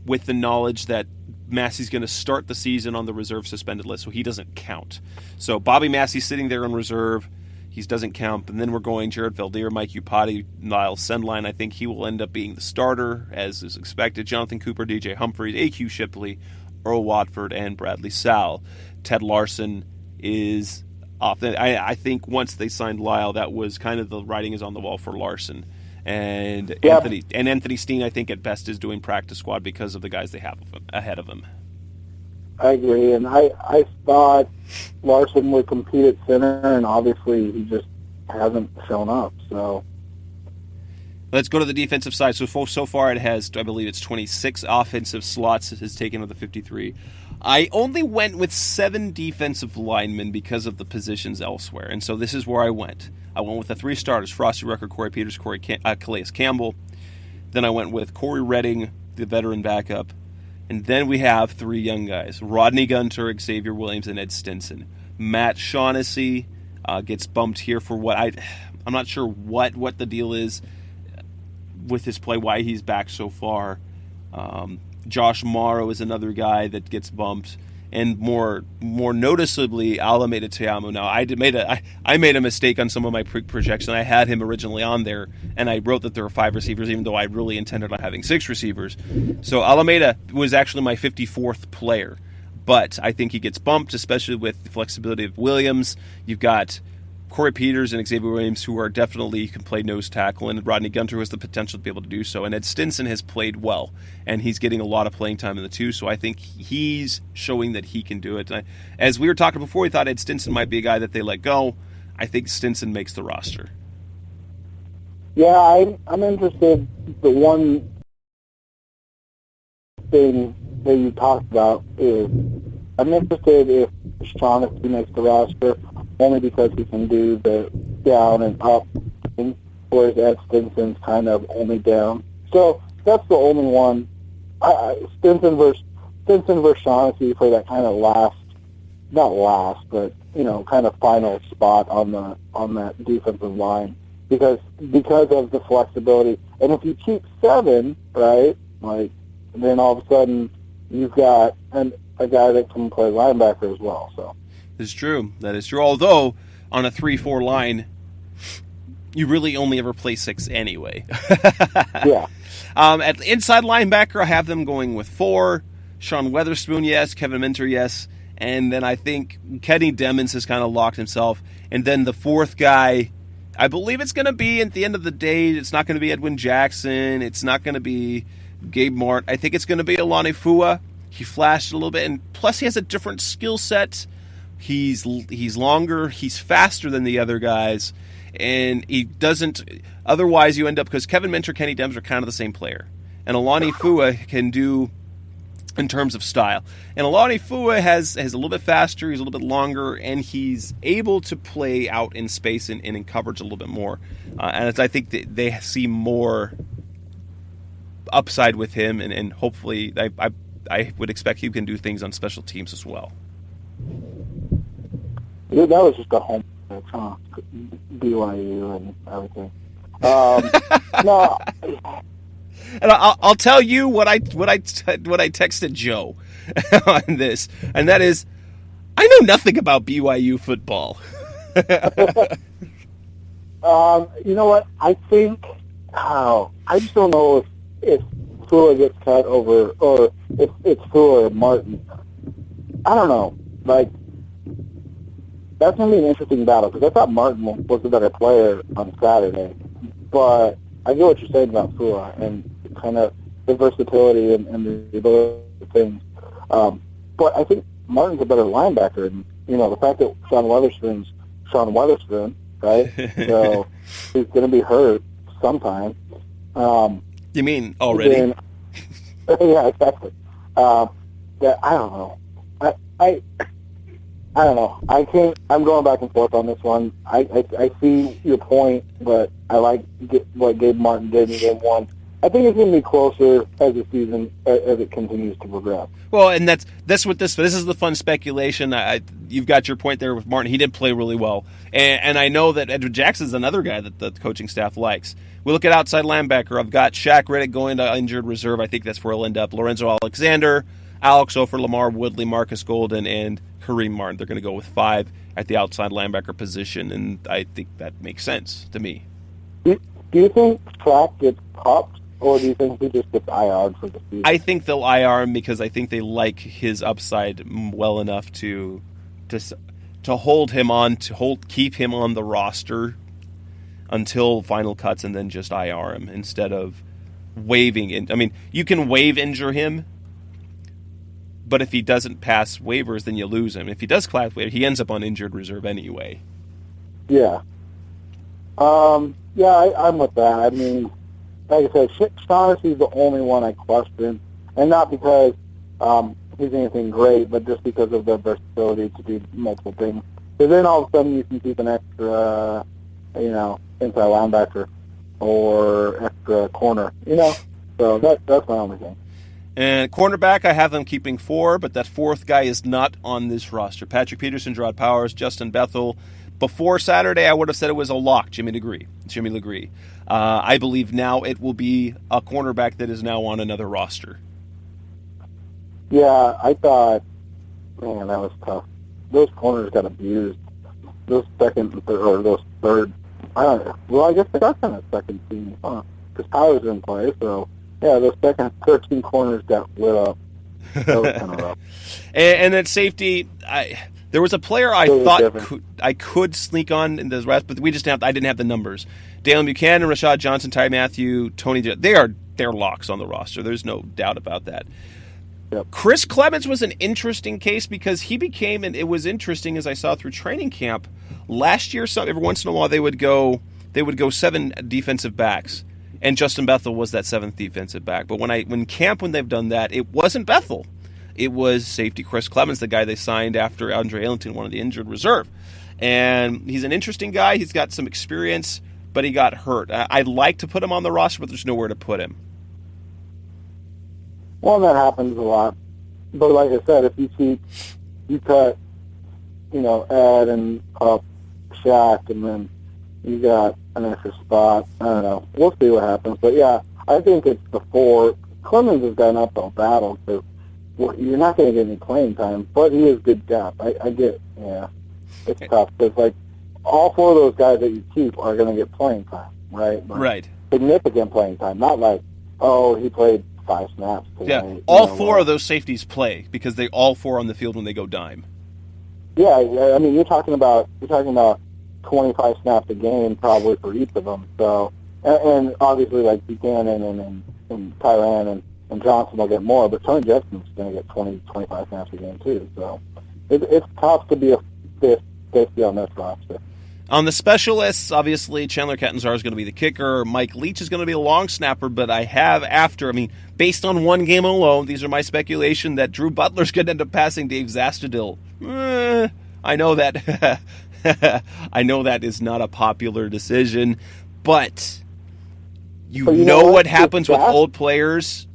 with the knowledge that Massey's going to start the season on the reserve suspended list, so he doesn't count. So Bobby Massey's sitting there on reserve. He doesn't count. And then we're going Jared Valdir, Mike Upati, Niles Sendline. I think he will end up being the starter, as is expected. Jonathan Cooper, DJ Humphries, A.Q. Shipley, Earl Watford, and Bradley Sowell. Ted Larson is off. I think once they signed Lyle, that was kind of the writing is on the wall for Larson. And Anthony Steen, I think at best is doing practice squad because of the guys they have ahead of him. I agree, and I thought Larson would compete at center, and obviously he just hasn't shown up. So let's go to the defensive side. So far it has, I believe it's 26 offensive slots has taken of the 53. I only went with 7 defensive linemen because of the positions elsewhere, and so this is where I went. I went with the 3 starters, Frosty Rucker, Corey Peters, Calais Campbell. Then I went with Corey Redding, the veteran backup. And then we have 3 young guys, Rodney Gunter, Xavier Williams, and Ed Stinson. Matt Shaughnessy gets bumped here for I'm not sure what the deal is with his play, why he's back so far. Josh Morrow is another guy that gets bumped. And more noticeably, Alameda Teamu. Now, I made a mistake on some of my projection. I had him originally on there, and I wrote that there were 5 receivers, even though I really intended on having 6 receivers. So Alameda was actually my 54th player. But I think he gets bumped, especially with the flexibility of Williams. You've got Corey Peters and Xavier Williams, who are definitely can play nose tackle, and Rodney Gunter has the potential to be able to do so. And Ed Stinson has played well, and he's getting a lot of playing time in the 2, so I think he's showing that he can do it. As we were talking before, we thought Ed Stinson might be a guy that they let go. I think Stinson makes the roster. Yeah, I'm interested. The one thing that you talked about is I'm interested if Shaughnessy makes the roster, only because he can do the down and up thing, whereas Ed Stinson's kind of only down. So that's the only one. Stinson versus Shaughnessy for that kind of kind of final spot on that defensive line because of the flexibility. And if you keep 7, right, then all of a sudden you've got a guy that can play linebacker as well. So. That is true. Although, on a 3-4 line, you really only ever play 6 anyway. Yeah. At the inside linebacker, I have them going with 4. Sean Weatherspoon, yes. Kevin Minter, yes. And then I think Kenny Demmons has kind of locked himself. And then the 4th guy, I believe it's going to be, at the end of the day, it's not going to be Edwin Jackson. It's not going to be Gabe Mart. I think it's going to be Alani Fua. He flashed a little bit. And plus, he has a different skill set. He's longer, he's faster than the other guys, and he doesn't. Otherwise, you end up because Kevin Minter, Kenny Dems are kind of the same player, and Alani Fua can do in terms of style. And Alani Fua has a little bit faster, he's a little bit longer, and he's able to play out in space and in coverage a little bit more. And I think that they see more upside with him, and hopefully, I would expect he can do things on special teams as well. Yeah, that was just a home BYU and everything. No, and I'll tell you what I texted Joe on this, and that is, I know nothing about BYU football. You know what? I think I just don't know if Fua gets cut over, or if it's Fua or Martin. I don't know. that's going to be an interesting battle because I thought Martin was the better player on Saturday. But I get what you're saying about Fua and kind of the versatility and the ability of things. But I think Martin's a better linebacker. And, the fact that Sean Weatherspoon, right? So he's going to be hurt sometime. You mean already? Yeah, exactly. I don't know. I don't know. I'm going back and forth on this one. I see your point, but I like what Gabe Martin did in game one. I think it's going to be closer as the season as it continues to progress. Well, and that's what this is the fun speculation. You've got your point there with Martin. He did play really well, and I know that Edward Jackson's another guy that the coaching staff likes. We look at outside linebacker. I've got Shaq Riddick going to injured reserve. I think that's where he'll end up. Lorenzo Alexander, Alex Ofer, Lamar Woodley, Marcus Golden, and Kareem Martin. They're going to go with 5 at the outside linebacker position, and I think that makes sense to me. Do you think Shaq gets popped, or do you think he just gets IR'd for the season? I think they'll IR him because I think they like his upside well enough to hold him on, keep him on the roster until final cuts and then just IR him instead of waiving it. I mean, you can injure him, but if he doesn't pass waivers, then you lose him. If he does class waiver, he ends up on injured reserve anyway. Yeah. I'm with that. I mean, like I said, Shaughnessy's the only one I question, and not because he's anything great, but just because of the versatility to do multiple things. Because then all of a sudden you can keep an extra, inside linebacker or extra corner, So that's my only thing. And cornerback, I have them keeping 4, but that 4th guy is not on this roster. Patrick Peterson, Gerard Powers, Justin Bethel. Before Saturday, I would have said it was a lock, Jimmy Legree. I believe now it will be a cornerback that is now on another roster. Yeah, I thought, man, that was tough. Those corners got abused. Those second and third, or those third. I don't know. Well, I guess they got kind of second team, because Powers didn't play, so... Yeah, those second 13 corners got lit up. That was kind of rough. And at safety, there was a player I thought I could sneak on in the rest, but I didn't have the numbers. Dalen Buchanan, Rashad Johnson, Ty Matthew, Tony. They're locks on the roster. There's no doubt about that. Yep. Chris Clemens was an interesting case because he became, and it was interesting as I saw through training camp last year. Every once in a while they would go 7 defensive backs. And Justin Bethel was that 7th defensive back. But when they've done that, it wasn't Bethel. It was safety Chris Clemens, the guy they signed after Andre Ellington won the injured reserve. And he's an interesting guy. He's got some experience, but he got hurt. I'd like to put him on the roster, but there's nowhere to put him. Well, that happens a lot. But like I said, if you cut, Ed and Shaq, and then you got an extra spot. I don't know. We'll see what happens. But, yeah, I think it's the 4. Clemens has got an uphill battle, so you're not going to get any playing time, but he is good depth. I get, it's tough. Because, all 4 of those guys that you keep are going to get playing time, right? Right. Significant playing time, not like, he played 5 snaps today. Yeah, all 4 of those safeties play because they all 4 on the field when they go dime. Yeah, I mean, you're talking about 25 snaps a game probably for each of them. So, and obviously like Buchanan and Tyrann and Johnson will get more, but Tony Jefferson's going to get 25 snaps a game too. So it's tough to be a safety on this roster. On the specialists, obviously Chandler Catanzaro is going to be the kicker. Mike Leach is going to be a long snapper, but I have based on one game alone, these are my speculation that Drew Butler's going to end up passing Dave Zastudil. I know that I know that is not a popular decision, but you know what happens with old players.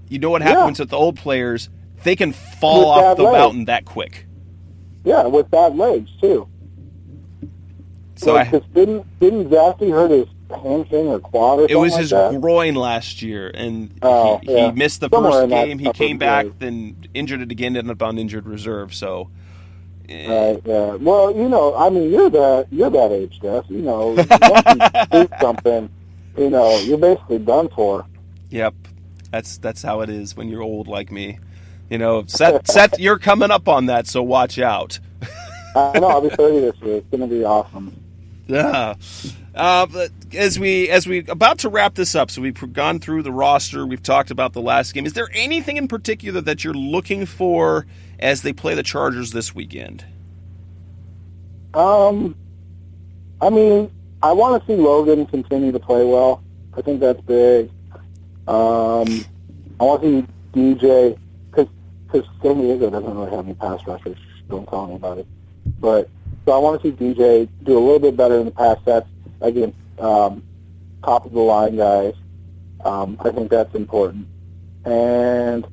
You know what happens with the old players. They can fall off the mountain that quick. Yeah, with bad legs too. So didn't Zasty hurt his hamstring or quad or something? It was his groin last year, and he missed the first game. He came back, then injured it again, ended up on injured reserve. So, right, yeah. Well, you're that age, Jess. Once you do something, you're basically done for. Yep, that's how it is when you're old like me. Seth, you're coming up on that, so watch out. I know. I'll be 30 this year. It's going to be awesome. Yeah. But as we about to wrap this up, so we've gone through the roster, we've talked about the last game. Is there anything in particular that you're looking for as they play the Chargers this weekend? I mean, I want to see Logan continue to play well. I think that's big. I want to see DJ, because San Diego doesn't really have any pass rushers. Don't tell me about it. But so I want to see DJ do a little bit better in the pass sets against top of the line guys. I think that's important. And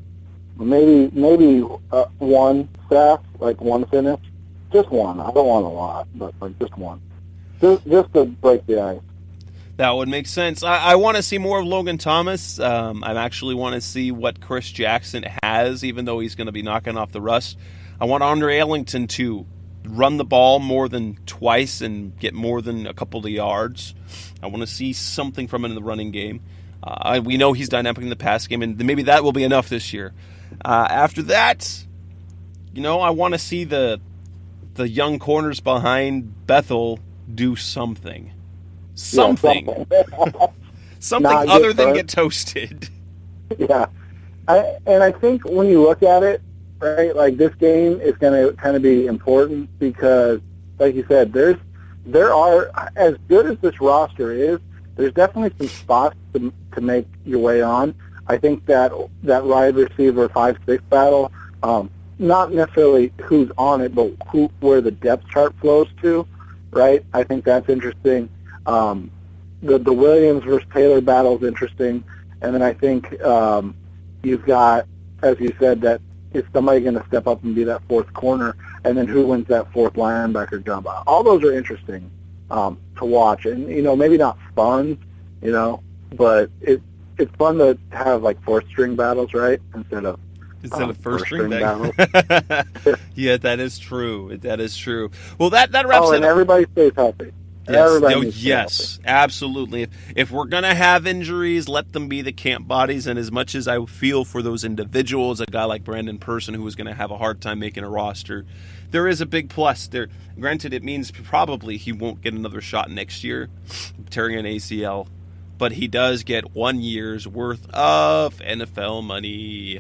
maybe one sack, like one finish, just one. I don't want a lot, but like just one, just to break the ice. That would make sense. I want to see more of Logan Thomas. I actually want to see what Chris Jackson has, even though he's going to be knocking off the rust. I want Andre Ellington to run the ball more than twice and get more than a couple of yards. I want to see something from him in the running game. We know he's dynamic in the pass game, and maybe that will be enough this year. After that, I want to see the young corners behind Bethel do something. Something other than get toasted. Yeah. I think when you look at it, right, like this game is going to kind of be important because, like you said, there are, as good as this roster is, there's definitely some spots to make your way on. I think that wide receiver 5-6 battle, not necessarily who's on it, but where the depth chart flows to, right? I think that's interesting. The Williams versus Taylor battle is interesting. And then I think you've got, as you said, that is somebody going to step up and be that fourth corner, and then who wins that fourth linebacker job? All those are interesting to watch, and maybe not fun, but it's fun to have like fourth string battles, right? Instead of first string battles. Yeah, that is true. That is true. Well, that wraps it up. And everybody stays healthy. Yes, absolutely. If we're going to have injuries, let them be the camp bodies. And as much as I feel for those individuals, a guy like Brandon Person who is going to have a hard time making a roster, there is a big plus there. Granted, it means probably he won't get another shot next year, tearing an ACL. But he does get 1 year's worth of NFL money.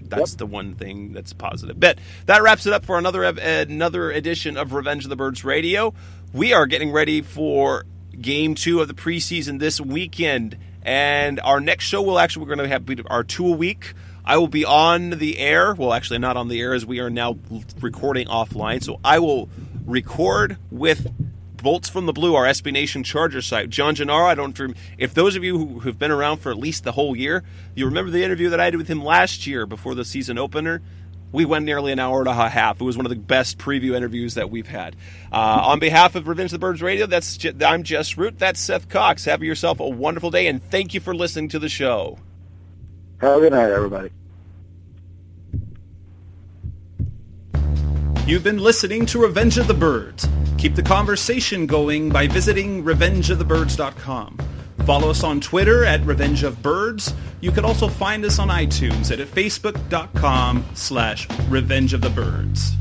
That's the one thing that's positive. But that wraps it up for another edition of Revenge of the Birds Radio. We are getting ready for Game 2 of the preseason this weekend. And our next show we're going to have our 2 a week. I will be on the air. Well, actually not on the air as we are now recording offline. So I will record with Bolts from the Blue, our SB Nation Charger site. John Gennaro, if those of you who have been around for at least the whole year, you remember the interview that I did with him last year before the season opener? We went nearly an hour and a half. It was one of the best preview interviews that we've had. On behalf of Revenge of the Birds Radio, I'm Jess Root. That's Seth Cox. Have yourself a wonderful day, and thank you for listening to the show. Have a good night, everybody. You've been listening to Revenge of the Birds. Keep the conversation going by visiting revengeofthebirds.com. Follow us on Twitter at Revenge of Birds. You can also find us on iTunes at facebook.com/Revenge of the Birds.